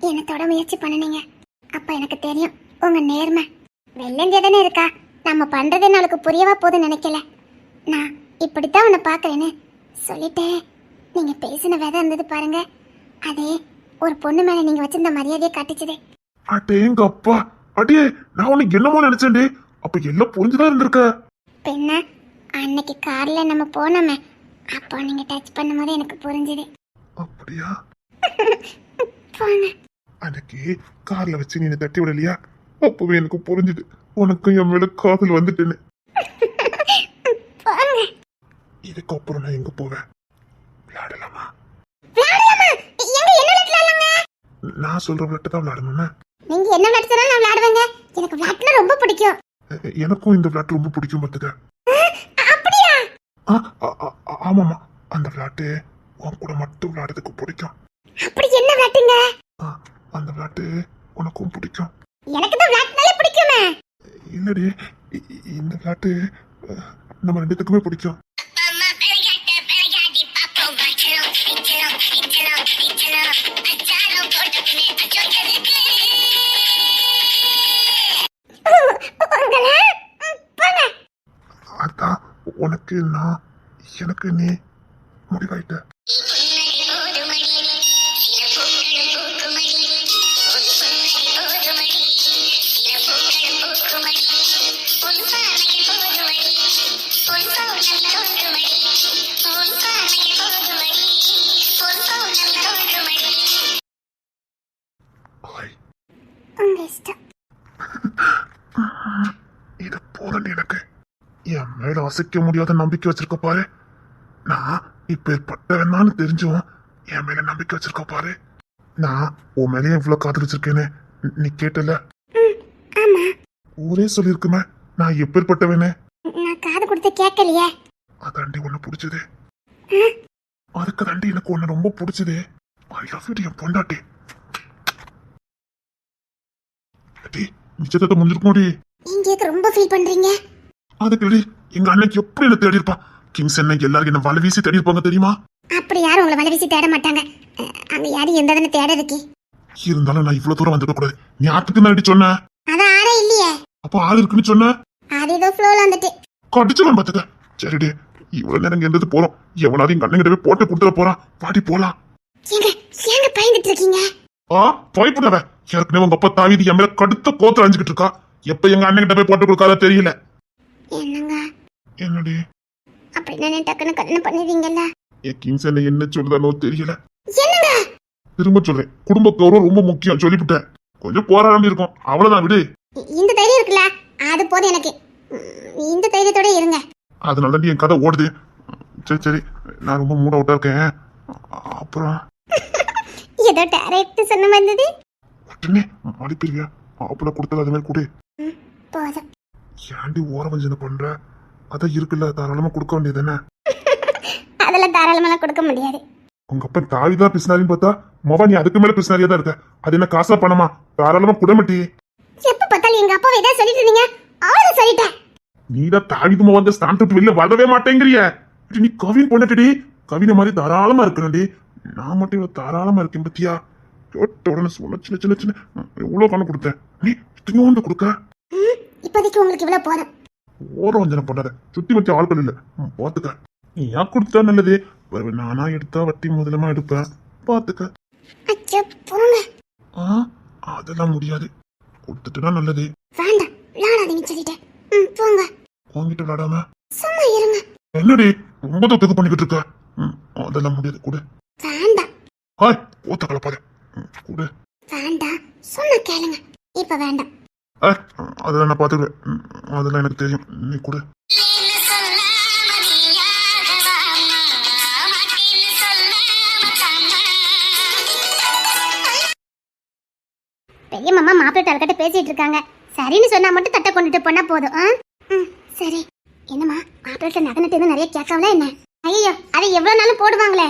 என்னை தொட முயற்சி பண்ணினீங்க. அப்ப எனக்கு தெரியும் உங்க நேர்மை. வெள்ளந்தியா தானே இருக்கா, நம்ம பண்றது நாளுக்கு புரியவா போதுன்னு நினைக்கல. நான் இப்படித்தான் உன்னை பார்க்கறேன்னு சொல்லிட்டே நீங்க பேசின விதை இருந்தது பாருங்க, அதே ஒரு பொண்ணு மேல நீங்க வச்சிருந்த மரியாதையை காட்டிச்சுது. அடேங்க அப்பா, அடியே நான் உனக்கு என்னமோ நினைச்சேன்டி. அப்ப எல்லாம் புரிஞ்சுதான் இருந்திருக்க. பின்ன அன்னைக்கு கார்ல நம்ம போனோமே, அப்போ நீங்க டச் பண்ணும்போது எனக்கு புரிஞ்சுது. அப்படியா? போங்க. அன்னைக்கு கார்ல வச்சு நீ தட்டி விடலையா? அப்பவே எனக்கு புரிஞ்சுது உனக்கும் என் மேல காதல் வந்துட்டுன்னு. போங்க. இதுக்கப்புறம் நான் எங்க போவேன்? விளையாடலாமா? விளையாடலாமா? எங்க என்ன விளையாடலாங்க? நான் சொல்ற விளையாட்டு தான் விளையாடணும்னா? நீங்க என்ன விளையாட்டு சொன்னாலும் நான் விளையாடுவேங்க. எனக்கு விளையாட்டுனா ரொம்ப பிடிக்கும். எனக்கும் இந்த விளையாட்டு ரொம்ப பிடிக்கும் பார்த்துக்க. அப்படியா? ஆமாமா, அந்த விளையாட்டு உன் கூட மட்டும் விளையாடுறதுக்கு பிடிக்கும். அப்படி என்ன விளையாட்டுங்க? அந்த விளையாட்டு உனக்கும் பிடிக்கும். எனக்கு தான் விளையாட்டுனாலே பிடிக்குமே. இல்லடி, இந்த விளையாட்டு நம்ம 2 பேத்துக்குமே பிடிக்கும். அதான் உனக்கு நான், எனக்கு நீ முடிவாயிட்ட. இது போதும் எனக்கு. என் மேல அசைக்க முடியாத நம்பிக்கை வச்சிருக்க பாரு. நான் இப்பேற்பட்டவனான்னு தெரிஞ்சும் என் மேல நம்பிக்கை வச்சிருக்க பாரு. நான் உன் மேலேயே இவ்வளவு காதலிச்சிருக்கேன்னு நீ கேட்டல? ஊரே சொல்லிருக்குமே நான் எப்பேற்பட்டவனே. நான் காது கொடுத்து கேட்கலையே. அதாண்டி உன்னை பிடிச்சது. அதுக்கு தாண்டி எனக்கு உன்னை ரொம்ப பிடிச்சது. ஐ லவ் யூ என் பொண்டாட்டி. நிச்சயத்தை முடிஞ்சிருக்கோடி. நீங்க ரொம்ப ஃபீல் பண்றீங்க. அதுக்கு எங்க அன்னைக்கு எப்படி என்ன தேடி இருப்பான்? கிங்ஸ் என்ன எல்லாரும் என்ன வலை வீசி தேடி இருப்பாங்க தெரியுமா? அப்படி யாரும் உங்களை வலை வீசி தேட மாட்டாங்க. அங்க யாரும் எந்த தானே தேட இருக்கு. இருந்தாலும் நான் இவ்வளவு தூரம் வந்துட கூடாது. நீ ஆத்துக்கு தான் சொன்ன. அதான் ஆரே இல்லையே. அப்போ ஆள் இருக்குன்னு சொன்ன. அது ஏதோ ஃப்ளோல வந்துட்டு கடிச்சுலாம் பாத்துக்க. சரிடி, இவ்வளவு நேரம் இங்க இருந்தது போறோம். எவனாவது எங்க அண்ணன் கிட்ட போய் போட்டு கொடுத்துட போறான். பாட்டி போலாம். ஏங்க ஏங்க பயந்துட்டு இருக்கீங்க? பயப்படாத. ஏற்கனவே உங்க அப்பா தாவீது என் மேல கடுத்த கோத்துல அழிஞ்சுக்கிட்டு இருக்கா. எப்ப எங்க அண்ணன் கிட்ட போய் போட்டு கொடுக்காத தெரியல. என்னங்க என்னடி அப்படின்னா டக்குன்னு கல்யாணம் பண்ணுவீங்கல்ல? என் கிங்ஸ்ல என்ன சொல்லுதானோ தெரியல. என்னங்க திரும்ப சொல்றேன், குடும்ப கௌரவம் ரொம்ப முக்கியம் சொல்லிவிட்டேன். கொஞ்சம் போராடி இருக்கும், அவ்வளவுதான். விடு. இந்த தைரியம் இருக்குல்ல, அது போதும் எனக்கு. இந்த தைரியத்தோட இருங்க. அதனால என் கதை ஓடுது. சரி சரி, நான் ரொம்ப மூட் அவுட்டா இருக்கேன். அப்புறம் ஏதோ டைரக்ட் சொன்ன வந்தது. உடனே அனுப்பிடுவியா? ஆப்பிள கொடுத்தல அது மாதிரி கொடு. போதும். ஏன்டி ஓரவஞ்சனை பண்ற? அதான் இருக்குல்ல, தாராளமா கொடுக்க வேண்டியது என்ன? அதெல்லாம் தாராளமா கொடுக்க முடியாது. உங்க அப்பா தாவிதான் பிசினாரின்னு பார்த்தா மொபா நீ அதுக்கு மேல பிசினாரியா தான் இருக்க. அது என்ன காசா பணமா? தாராளமா குடமட்டி. எப்ப பார்த்தாலும் எங்க அப்பாவை ஏதாவது சொல்லிட்டு இருந்தீங்க, அவ்வளவு சொல்லிட்டேன். நீதான் தாவிதுமா வந்து ஸ்டாண்ட் விட்டு வெளில வரவே மாட்டேங்கிறிய. நீ கவின் பொண்ணடி, கவினை மாதிரி தாராளமா இருக்கணும்டி. நான் மட்டும் இவ்வளவு தாராளமா இருக்கேன் பத்தியா? கேட்ட உடனே சொன்ன சின்ன சின்ன சின்ன எவ்வளவு கணக்கு கொடுத்தேன். நீ இத்தனையோண்டு கொடுக்க. இப்போதைக்கு உங்களுக்கு இவ்வளவு போதும். ஓரவஞ்சனை பண்ணாத. சுத்தி வச்ச ஆட்கள் இல்ல, பாத்துக்க. நீ ஏன் கொடுத்தா நல்லது. நானா எடுத்தா வட்டி முதலமா எடுப்பேன், பாத்துக்க. அச்சோ போங்க. அதெல்லாம் முடியாது. கொடுத்துட்டுனா நல்லது. வேண்டாம், விளையாடாதீங்க சொல்லிட்டேன். போங்க. உங்ககிட்ட விளையாடாம சும்மா இருங்க. என்னடி ரொம்ப தொக்கு பண்ணிக்கிட்டு இருக்க? அதெல்லாம் முடியாது. கொடு. வேண்டாம். ஹாய், ஓத்த கலப்பாத. கொடு. வேண்டாம், சொன்ன கேளுங்க. இப்ப வேண்டாம். அதெல்லாம் நான் பாத்துக்குவேன். அதெல்லாம் எனக்கு தெரியும். நீ கொடு. பெரிய மாமா மாப்பிள்ளை தரக்கிட்ட பேசிட்டு இருக்காங்க. சரின்னு சொன்னா மட்டும் தட்டை கொண்டுட்டு போனா போதும். சரி. என்னம்மா மாப்பிள்ளை நகனத்து எதுவும் நிறைய கேட்கல என்ன? ஐயோ, அதை எவ்வளவு நாளும் போடுவாங்களே.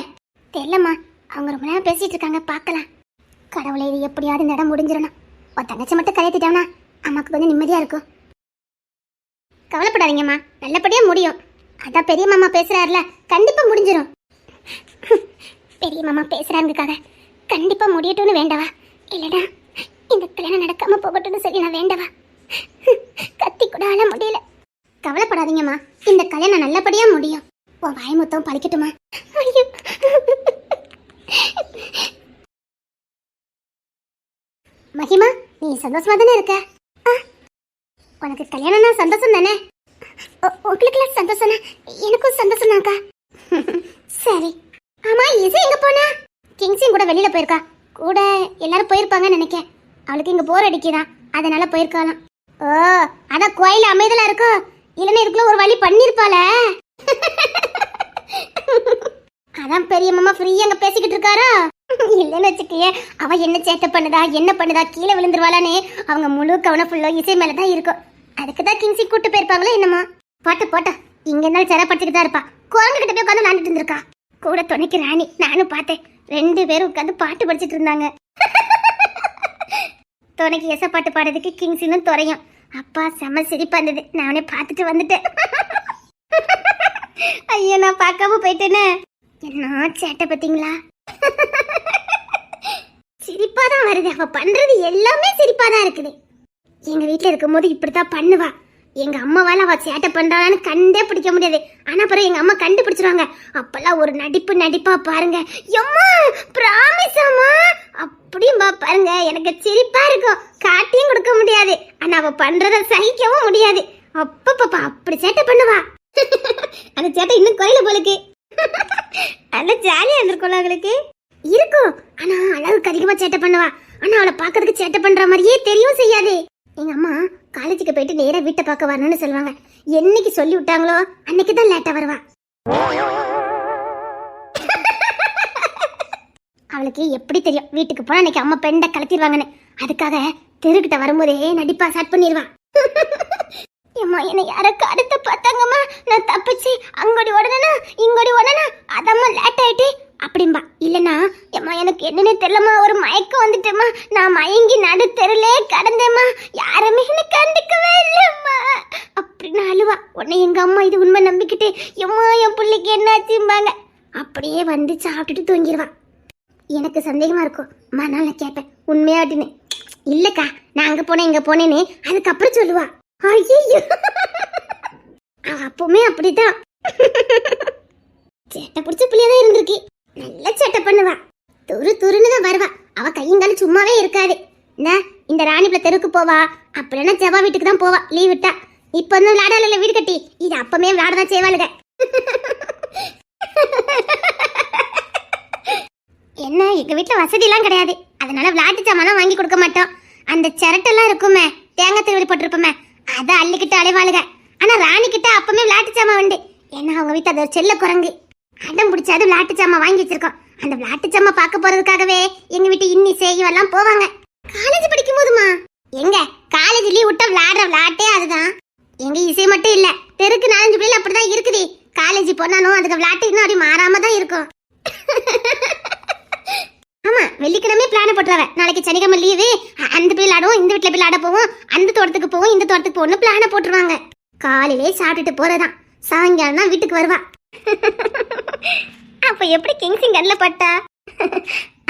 தெரியலம்மா, அவங்க ரொம்ப நேரம் பேசிட்டு இருக்காங்க. பார்க்கலாம். கடவுளை, இது எப்படியாவது இந்த இடம் முடிஞ்சிடணும். ஒரு தங்கச்சி மட்டும் கரையத்திட்டோம்னா அம்மாக்கு கொஞ்சம் நிம்மதியா இருக்கும். கவலைப்படாதீங்கம்மா, நல்லபடியா முடியும். அதான் பெரிய மாமா பேசுறாருல, கண்டிப்பா முடிஞ்சிடும். பெரிய மாமா பேசுறாருக்காக கண்டிப்பா முடியட்டும்னு வேண்டவா? இல்லடா, இந்த கல்யாணம் நடக்காம போகட்டும்னு சொல்லி நான் வேண்டவா? கத்தி கூட ஆள முடியல. கவலைப்படாதீங்கம்மா, இந்த கல்யாணம் நல்லபடியா முடியும். உன் வாய் மொத்தம் பழிக்கட்டுமா? ஐயோ, மகிமா, நீ சந்தோஷமா தானே இருக்க? உனக்கு கல்யாணம்னா சந்தோஷம் தானே? உங்களுக்குலாம் சந்தோஷம், எனக்கும் சந்தோஷம் தான்க்கா. சரி. ஆமா, இசை எங்க போனா? கிங்ஸின் கூட வெளியில போயிருக்கா. கூட எல்லாரும் போயிருப்பாங்கன்னு நினைக்கேன். அவளுக்கு இங்க போர் அடிக்குதான், அதனால போயிருக்கலாம். ஓ, அதான் கோயில அமைதலா இருக்கும். இல்லைன்னா இதுக்குள்ள ஒரு வழி பண்ணிருப்பாள. அதான் பெரிய மாமா ஃப்ரீயா அங்க பேசிக்கிட்டு இருக்காரா? இல்லன்னு வச்சுக்கிய, அவ என்ன சேட்டை பண்ணுதா என்ன பண்ணுதா கீழே விழுந்துருவாளான்னு அவங்க முழு கவனம் ஃபுல்லோ இசை மேலதான் இருக்கும். அதுக்குதான் கிங்ஸி கூட்டு போயிருப்பாங்களோ என்னமா. போட்ட இங்க இருந்தாலும் சிற படிச்சுட்டு தான் இருப்பா. குரங்கு கிட்ட போய் உட்காந்து விளாண்டுட்டு இருந்திருக்கா. கூட துணைக்கு ராணி, நானும் பார்த்தேன். 2 பேரும் உட்காந்து பாட்டு படிச்சுட்டு இருந்தாங்க. துணைக்கு எச பாட்டு பாடுறதுக்கு கிங்ஸினும் துறையும். அப்பா செம்ம சிரிப்பா இருந்தது. நானே பார்த்துட்டு வந்துட்டேன். ஐயோ, நான் பார்க்காம போயிட்டேன்னு. என்ன சேட்டை பார்த்தீங்களா? சிரிப்பாதான் வருது. அவ பண்றது எல்லாமே சிரிப்பாதான் இருக்குது. எங்க வீட்டுல இருக்கும் போது இப்படித்தான் பண்ணுவா. எங்க அம்மாவால அவ சேட்டை பண்றான்னு கண்டே பிடிக்க முடியாது. ஆனா பிறகு எங்க அம்மா கண்டுபிடிச்சிருவாங்க. அப்பெல்லாம் ஒரு நடிப்பா பாருங்க. எம்மா பிராமிஸ் அம்மா அப்படிம்பா பாருங்க. எனக்கு சிரிப்பா இருக்கும். காட்டியும் கொடுக்க முடியாது. ஆனா அவ பண்றத சகிக்கவும் முடியாது. அப்பப்பா அப்படி சேட்டை பண்ணுவா. அந்த சேட்டை இன்னும் கோயில போலுக்கு நல்ல ஜாலியா இருந்திருக்கும் அவங்களுக்கு. இருக்கும், ஆனா அளவுக்கு அதிகமா சேட்டை பண்ணுவா. ஆனா அவளை பாக்கிறதுக்கு சேட்டை பண்ற மாதிரியே தெரியவும் செய்யாது. எங்க அம்மா காலேஜுக்கு போயிட்டு நேரா வீட்டை பார்க்க வரணும்னு சொல்லுவாங்க. என்னைக்கு சொல்லி விட்டாங்களோ அன்னைக்கு தான் லேட்டா வருவா. அவளுக்கு எப்படி தெரியும் வீட்டுக்கு போனா அன்னைக்கு அம்மா பெண்டை கலத்திடுவாங்கன்னு. அதுக்காக தெருக்கிட்ட வரும்போதே நடிப்பா ஸ்டார்ட் பண்ணிடுவா. அம்மா என்னை யாரோ அடுத்த பார்த்தாங்கம்மா, நான் தப்பிச்சு அங்கோடி உடனே இங்கோடி உடனே அதம்மா லேட் ஆயிட்டு அப்படிம்பா. இல்லைன்னா அம்மா எனக்கு என்னன்னு தெரியலம்மா, ஒரு மயக்கம் வந்துட்டேம்மா, நான் மயங்கி நடு தெருலே கடந்தேம்மா, யாருமே என்ன கண்டுக்கவே இல்லைம்மா அப்படின்னு அழுவா. உடனே எங்க அம்மா இது உண்மை நம்பிக்கிட்டு எம்மா என் பிள்ளைக்கு என்னாச்சும்பாங்க. அப்படியே வந்து சாப்பிட்டுட்டு தூங்கிடுவா. எனக்கு சந்தேகமா இருக்கும். நான் கேட்பேன் உண்மையா அப்படின்னு. இல்லக்கா நான் அங்க போனேன் இங்க போனேன்னு அதுக்கப்புறம் சொல்லுவா. ஐயோ, அவ அப்பவுமே அப்படிதான். சேட்டை பிடிச்ச பிள்ளையா தான் இருந்திருக்கு. நல்ல சேட்டை பண்ணுவா. துரு துருன்னு தான் வருவா. அவ கையங்காலும் சும்மாவே இருக்காது. இந்த ராணிப்புல தெருக்கு போவா, அப்படின்னா ஜவா வீட்டுக்கு தான் போவா லீவ் விட்டா. இப்ப வந்து விளையாடல வீடு கட்டி, இது அப்பமே விளையாடதான் செய்வாளுங்க. என்ன எங்க வீட்டுல வசதி எல்லாம் கிடையாது, அதனால விளையாட்டு சாமான் வாங்கி கொடுக்க மாட்டோம். அந்த சிரட்டெல்லாம் இருக்குமே, தேங்காய் திருவடி போட்டிருப்போமே, அதை அள்ளிக்கிட்டு அலைவாளுங்க. ஆனா ராணி கிட்ட அப்பமே விளையாட்டு சாமான் உண்டு. ஏன்னா அவங்க வீட்டு அது ஒரு செல்ல குரங்கு. அடம் பிடிச்சாது விளையாட்டு சாமான் வாங்கி வச்சிருக்கோம். அந்த விளையாட்டு சாமான் பார்க்க போறதுக்காகவே எங்க வீட்டு இன்னி செய்யும் எல்லாம் போவாங்க. காலேஜ் படிக்கும் போதுமா எங்க காலேஜ் லீவ் விட்டா விளையாடுற விளையாட்டே அதுதான். எங்க இசை மட்டும் இல்ல, தெருக்கு 4 பிள்ளைகள் அப்படிதான் இருக்குது. காலேஜ் போனாலும் அதுக்கு விளையாட்டு இன்னும் அப்படி மாறாம தான் இருக்கும். ஆமா, வெள்ளிக்கிழமை பிளான போட்டுறாவ. நாளைக்கு சனிக்கிழமை லீவு, அந்த போய் விளையாடுவோம், இந்த வீட்டுல போய் விளையாட போவோம், அந்த தோட்டத்துக்கு போவோம், இந்த தோட்டத்துக்கு போகணும் பிளான போட்டுருவாங்க. காலையிலே சாப்பிட்டுட்டு போறதான், சாயங்காலம் தான் வீட்டுக்கு வருவா. அப்ப எப்படி கிங்ஸிங் கண்ணில் பட்டா?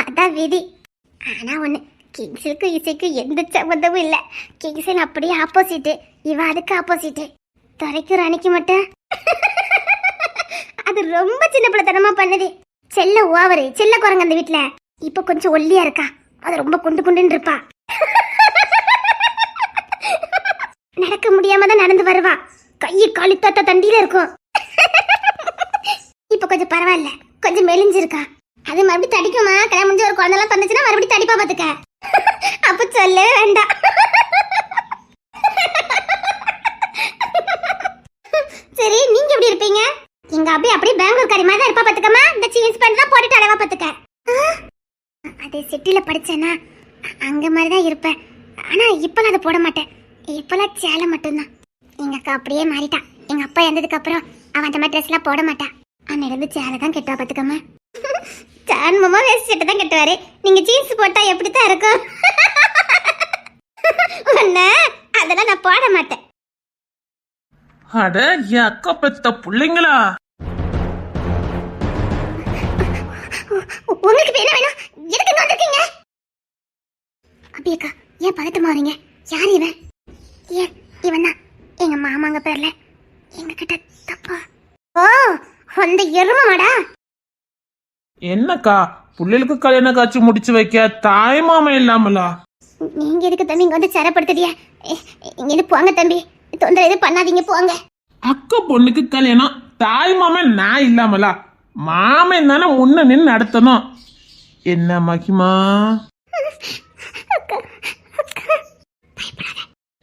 அதான் விதி. ஆனா ஒண்ணு, கிங்ஸுக்கு இசைக்கு எந்த சம்பந்தமும் இல்ல. கிங்ஸன் அப்படியே ஆப்போசிட், இவ அதுக்கு ஆப்போசிட். துறைக்கும் ராணிக்கு மட்டும் அது ரொம்ப சின்ன பிள்ளைத்தனமா பண்ணுது. செல்ல ஓவரு, செல்ல குரங்கு அந்த வீட்டுல. இப்ப கொஞ்சம் ஒல்லியா இருக்கா, அது ரொம்ப குண்டு குண்டுன்னு இருப்பா. நடக்க முடியாம தான் நடந்து வருவா, கையை காலி தட்ட தண்டியில இருக்கும். இப்ப கொஞ்சம் பரவாயில்ல, கொஞ்சம் மெலிஞ்சிருக்கா. அது மறுபடியும் தடிக்குமா? கல்யாணம் முடிஞ்சு ஒரு குழந்தைலாம் தந்துச்சுன்னா மறுபடியும் தடிப்பா பாத்துக்க. அப்ப சொல்லவே வேண்டாம். சரி, நீங்க எப்படி இருப்பீங்க? எங்க அப்படி அப்படியே பெங்களூர் காரி மாதிரி தான் இருப்பா பாத்துக்கமா. இந்த ஜீன்ஸ் பேண்ட் தான் போட்டுட்டு அழவா பாத்துக்க. அதே சிட்டில படிச்சேனா அங்க மாதிரி தான் இருப்பேன். ஆனா இப்பெல்லாம் அதை போட மாட்டேன். இப்பெல்லாம் சேலை மட்டும்தான். எங்க அக்கா அப்படியே மாறிட்டா. எங்க அப்பா இறந்ததுக்கு அப்புறம் அவன் அந்த மாதிரி ட்ரெஸ் எல்லாம் போட மாட்டா. அன்னிலிருந்து சேலை தான் கெட்டுவா பாத்துக்கமா. சான்மமா வேஸ்ட் சட்டை தான் கட்டுவாரு. நீங்க ஜீன்ஸ் போட்டா எப்படித்தான் இருக்கும்? அதெல்லாம் நான் போட மாட்டேன். அட என் அக்கா பெத்த பிள்ளைங்களா, உங்களுக்கு என்ன வேணும்? எதுக்கு வந்திருக்கீங்க? அப்படியேக்கா, ஏன் பதட்டமா வரீங்க? யார் இவன்? இவன் தான் எங்க மாமாங்க பேர்ல எங்க கிட்ட தப்பா. ஓ, அந்த எருமமாடா. என்னக்கா பிள்ளைகளுக்கு கல்யாண காட்சி முடிச்சு வைக்க தாய் மாமா இல்லாமலா? நீங்க எதுக்கு தம்பி இங்க வந்து சரப்படுத்துறியா? இங்க போங்க தம்பி, தொந்தரவு எதுவும் பண்ணாதீங்க, போங்க. அக்கா பொண்ணுக்கு கல்யாணம், தாய் மாமன் நான் இல்லாமலா? மாமன் தானே முன்ன நின்று நடத்தணும். என்ன மகிமா? பயப்படாத,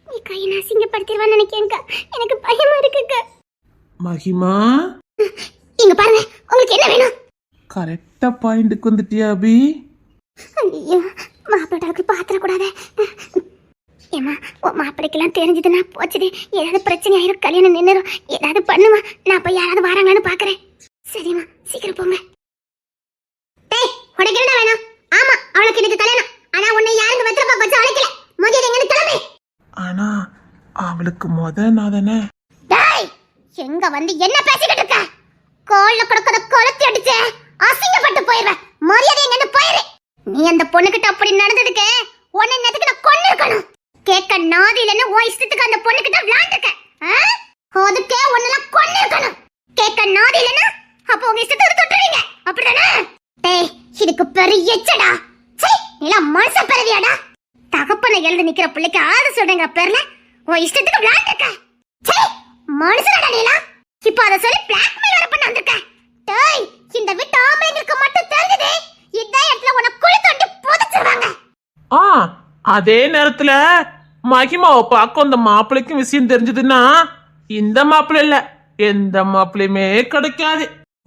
நீ கையை நான் அசிங்கப்படுத்திடுவான்னு நினைக்கிறேன்க்கா. எனக்கு பயமா இருக்குக்கா. மகிமா, இங்க பாருங்க, உங்களுக்கு என்ன வேணும்? கரெக்டா பாயிண்ட்க்கு வந்துட்டியா அபி? ஐயோ, மாப்பிள்ளைக்கு பாத்திரக்கூடாது. ஏமா, உன் மாப்பிள்ளைக்கெல்லாம் தெரிஞ்சதுன்னா போச்சுது. ஏதாவது பிரச்சனை ஆயிரும், கல்யாணம் நின்னுரும். ஏதாவது பண்ணுமா? நான் போய் யாராவது வராங்களான்னு பாக்குறேன். சரிம்மா, சீக்கிரம் போங்க. டேய், உனக்கு என்ன வேணும்? ஆமா, அவளுக்கு எனக்கு கல்யாணம். ஆனா உன்னை யாருங்க வெத்தலை வச்சு அழைக்கல. முதல்ல எங்க கிளம்பு. ஆனா அவளுக்கு நான் தானே. டேய், எங்க வந்து என்ன பேசிக்கிட்டு இருக்க? கோல்ல கொடுக்கத கொளுத்தி அடிச்சே அசிங்கப்பட்டு போயிடுவேன். மரியாதை எங்க போயிரு. நீ அந்த பொண்ணுகிட்ட அப்படி நடந்ததுக்கு உன்னை நேத்துக்கு நான் கொன்னிருக்கணும். கேட்க நாதி இல்லைன்னு உன் இஷ்டத்துக்கு அந்த பொண்ணுகிட்ட விளையாண்டுக்க. அதுக்கே உன்னெல்லாம் கொன்னிருக்கணும். கேட்க நாதி இல்லைன்னா அப்போ உங்க இஷ்டத்துக்கு தொட்டுறீங்க, அப்படிதானே? டேய், இதுக்கு பெரிய எச்சடா. சீ, நீலாம் மனுஷ பிறவியாடா? தகப்பனை எழுந்து நிக்கிற பிள்ளைக்கு ஆறு சொல்றேங்க பேர்ல உன் இஷ்டத்துக்கு விளையாண்டுக்க. சீ, மனுஷனடா நீலாம். இப்போ அதை சொல்லி பிளாக்மெயில் வர பண்ண வந்திருக்க. டேய், இந்த வீட்டு ஆம்பளைங்களுக்கு மட்டும் தெரிஞ்சது இதான் இடத்துல உன்னை குழி தோண்டி புதைச்சிருவாங்க. அதே நேரத்துல மகிமாவை பார்க்க அந்த மாப்பிள்ளைக்கும் விஷயம் தெரிஞ்சதுன்னா இந்த மாப்பிள்ளை இல்ல எந்த மாப்பிள்ளையுமே கிடைக்காது.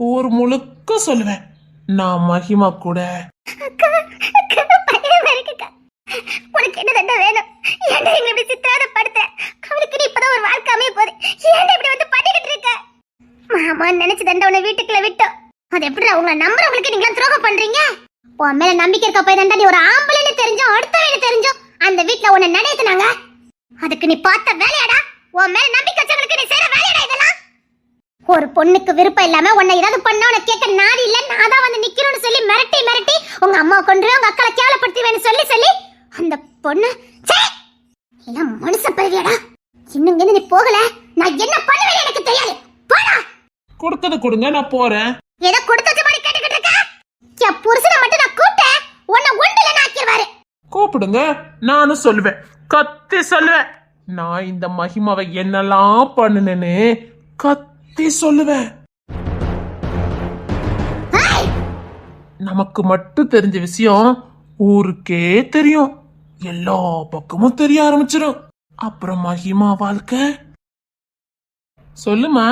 ஊர் முழுக்க சொல்லுவேன் நான் மகிமா கூட. உனக்கு என்ன தண்டை வேணும்? ஏன்டா எங்களை இப்படி சித்திரவதைப்படுத்த? அவளுக்கு நீ இப்பதான் ஒரு வாழ்க்கை அமைய போகுது. ஏன்டா இப்படி வந்து பண்ணிக்கிட்டு இருக்க? மாமா நினைச்சு தண்டை உன்னை வீட்டுக்குள்ள விட்டோம். அது எப்படி உங்களை நம்புறவங்களுக்கு நீங்களா துரோகம் பண்றீங்க? உன் மேல நம்பிக்கை இருக்க போய் தண்டா நீ ஒரு ஆம்பளைன்னு தெரிஞ்சோம், அடுத்த வேலை தெரிஞ்சோம் அந்த வீட்டுல உன்னை நினைத்துனாங்க. அதுக்கு நீ பார்த்த வேலையாடா? உன் மேல நம்பிக்கை வச்சவங்களுக்கு நீ செய்யற வேலையாடா இதெல்லாம்? ஒரு பொண்ணுக்கு விருப்பம் இல்லாம உன்னை ஏதாவது பண்ணா உன்னை கேட்க நாடி இல்ல, நான் தான் வந்து நிக்கணும்னு சொல்லி மிரட்டி மிரட்டி உங்க அம்மா கொண்டு உங்க அக்கால கேவலப்படுத்துவேன்னு சொல்லி சொல்லி அந்த பொண்ணு எல்லாம் மனுஷ பதவியாடா. இன்னும் நீ போகல, நான் என்ன பண்ணுவேன்னு எனக்கு தெரியாது. போடா. பணத்தை கொடுங்க, நான் போறேன். ஏதோ கொடுத்து வச்ச மாதிரி கேட்டுக்கிட்டு இருக்க? என் புருஷனை மட்டும் நான் கூப்பிட்டேன், உன்னை ஒண்டில ஆக்கிடுவாரு. கூப்பிடுங்க, நானும் சொல்லுவேன், கத்தி சொல்லுவேன். நான் இந்த மகிமாவை என்னெல்லாம் பண்ணுனேன்னு கத்தி சொல்லுவேன். ஏய், நமக்கு மட்டும் தெரிஞ்ச விஷயம் ஊருக்கே தெரியும், எல்லா பக்கமும் தெரிய ஆரம்பிச்சிடும். அப்புறம் மகிமா வாழ்க்கை. சொல்லுமா,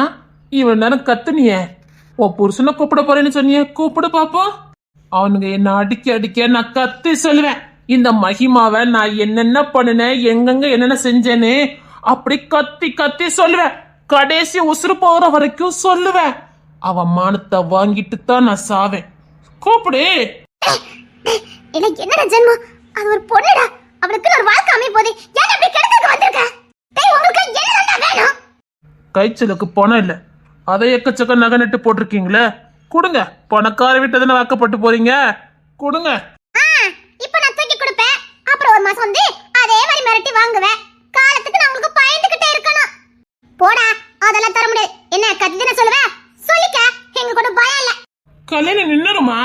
இவன் நேரம் கத்துனியே, உன் புருஷனை கூப்பிட போறேன்னு சொன்னியே, கூப்பிடு பாப்போம். அவனுங்க என்ன அடிக்க அடிக்க நான் கத்தி சொல்லுவேன். இந்த மகிமாவை நான் என்னென்ன பண்ணினேன், எங்கெங்க என்னென்ன செஞ்சேன்னு அப்படி கத்தி கத்தி சொல்லுவேன். கடைசி உசுறு போற வரைக்கும் சொல்லுவேன். அவன் மானத்தை வாங்கிட்டு தான் நான் சாவேன். கூப்பிடு. இல்ல என்னடா ஜென்மம், அது ஒரு பொண்ணுடா, அவளுக்கு ஒரு வாழ்க்கை அமைப்போது ஏன் அப்படி கிடத்துக்கு வந்திருக்க? டேய், உங்களுக்கு என்னடா வேணும்? கைச்சலுக்கு பணம் இல்ல, அதை எக்கச்சக்க நகை நட்டு போட்டிருக்கீங்களே, கொடுங்க. பணக்கார வீட்டை வாக்கப்பட்டு போறீங்க, கொடுங்க. இப்ப நான் தூக்கி கொடுப்பேன், அப்புறம் ஒரு மாசம் வந்து அதே மாதிரி மிரட்டி வாங்குவேன். காலத்துக்கு நான் உங்களுக்கு பயந்துகிட்டே இருக்கணும். போடா, அதெல்லாம் தர முடியாது. என்ன கத்தின சொல்லுவேன், சொல்லிக்க, எங்க கூட பயம் இல்ல. கல்யாணம் நின்னுருமா,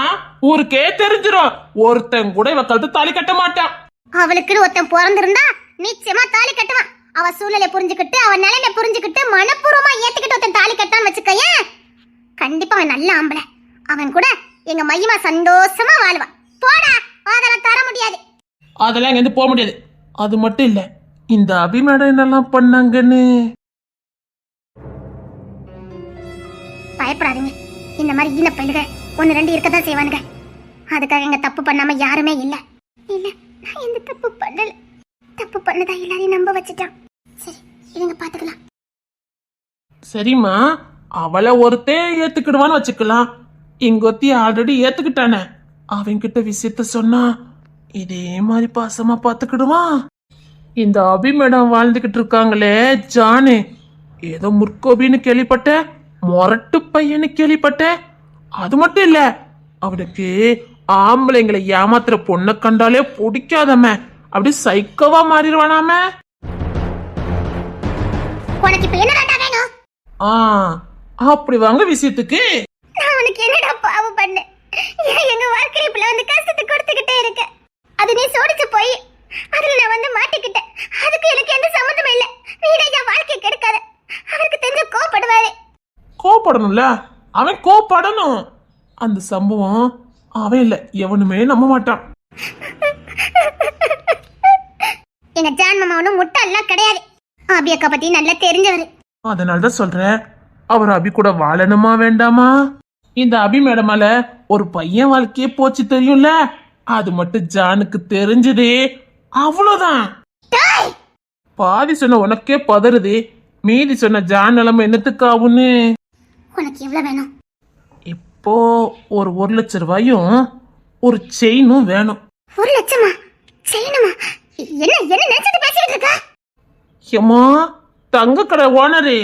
ஊருக்கே தெரிஞ்சிரும். ஒருத்தன் கூட இவ கழுத்து தாலி கட்ட மாட்டான். அவளுக்குன்னு ஒருத்தன் பிறந்திருந்தா நிச்சயமா தாலி கட்டுவான். அவ சூழ்நிலை புரிஞ்சுக்கிட்டு, அவ நிலைமை புரிஞ்சுக்கிட்டு, மனப்பூர்வமா ஏத்துக்கிட்டு ஒருத்தன் தாலி கட்டான்னு வச்சுக்கயேன், கண்டிப்பா அவன் நல்ல ஆம்பளை. அவன் கூட எங்க மையமா சந்தோஷமா வாழ்வான். போடா, அதெல்லாம் தர முடியாது. அதெல்லாம் இங்க இருந்து போக முடியாது. அது மட்டும் இல்ல, இந்த அபிமேடம் என்னெல்லாம் பண்ணாங்கன்னு. பயப்படாதீங்க, இந்த மாதிரி ஈன பயிலுக ஒன்னு ரெண்டு இருக்கதான் செய்வானுங்க. அதுக்காக எங்க தப்பு பண்ணாம யாருமே இல்ல. இல்ல, நான் எந்த தப்பு பண்ணல. தப்பு பண்ணதா எல்லாரையும் நம்ப வச்சுட்டான். சரி, இவங்க பாத்துக்கலாம். சரிம்மா, அவளை ஒருத்தே ஏத்துக்கிடுவான்னு வச்சுக்கலாம். இங்கொத்தி ஆல்ரெடி ஏத்துக்கிட்டானே, அவன்கிட்ட விஷயத்த சொன்னா இதே மாதிரி பாசமா பாத்துக்கிடுவான். இந்த அபிமேடம் வாழ்ந்துகிட்டு இருக்காங்களே ஜானு, ஏதோ முற்கோபின்னு கேள்விப்பட்டேன், மொரட்டு பையன்னு கேள்விப்பட்டேன். அது மட்டும் இல்ல, அவனுக்கு ஆம்பளைங்களை ஏமாத்துற பொண்ணை கண்டாலே பிடிக்காதம, அப்படி சைக்கோவா மாறிடுவானாம. உனக்கு இப்ப என்னடா வேணும்? ஆ, அப்படி வாங்க விஷயத்துக்கு. நான் உனக்கு என்னடா பாவம் பண்ணேன்? ஏன் எங்க வாழ்க்கையில இப்படி வந்து கஷ்டத்தை கொடுத்துக்கிட்டே இருக்க? அது நீ சோடிச்சு போய் அதுல நான் வந்து மாட்டிக்கிட்டேன். அதுக்கு எனக்கு எந்த சம்மந்தமும் இல்ல. நீடா என் வாழ்க்கையை கெடுக்காத. அவருக்கு தெரிஞ்ச கோபப்படுவாரு. கோவப்படணும்ல, அவன் கோவப்படணும். அந்த சம்பவம் அவன் இல்ல, எவனுமே நம்ப மாட்டான். எங்க ஜான் மாமா ஒன்னும் முட்டாள்லாம் கிடையாது. அபி அக்கா பத்தி நல்லா தெரிஞ்சவரு. அதனாலதான் சொல்றேன், அவர் அபி கூட வாழணுமா வேண்டாமா? இந்த அபி மேடமால ஒரு பையன் வாழ்க்கையே போச்சு தெரியும்ல, அது மட்டும் ஜானுக்கு தெரிஞ்சதே அவ்வளவுதான். பாதி சொன்ன உனக்கே பதறுது, மீதி சொன்ன ஜான் நிலைமை என்னத்துக்கு ஆகுன்னு. உனக்கு எவ்வளவு வேணும்? இப்போ ஒரு 1 லட்சம் ரூபாயும் ஒரு செயினும் வேணும். 1 லட்சமா? செய்யணுமா? என்ன என்ன நினைச்சிட்டு பேசிட்டு இருக்க? ஏம்மா, தங்க கடை ஓனரு,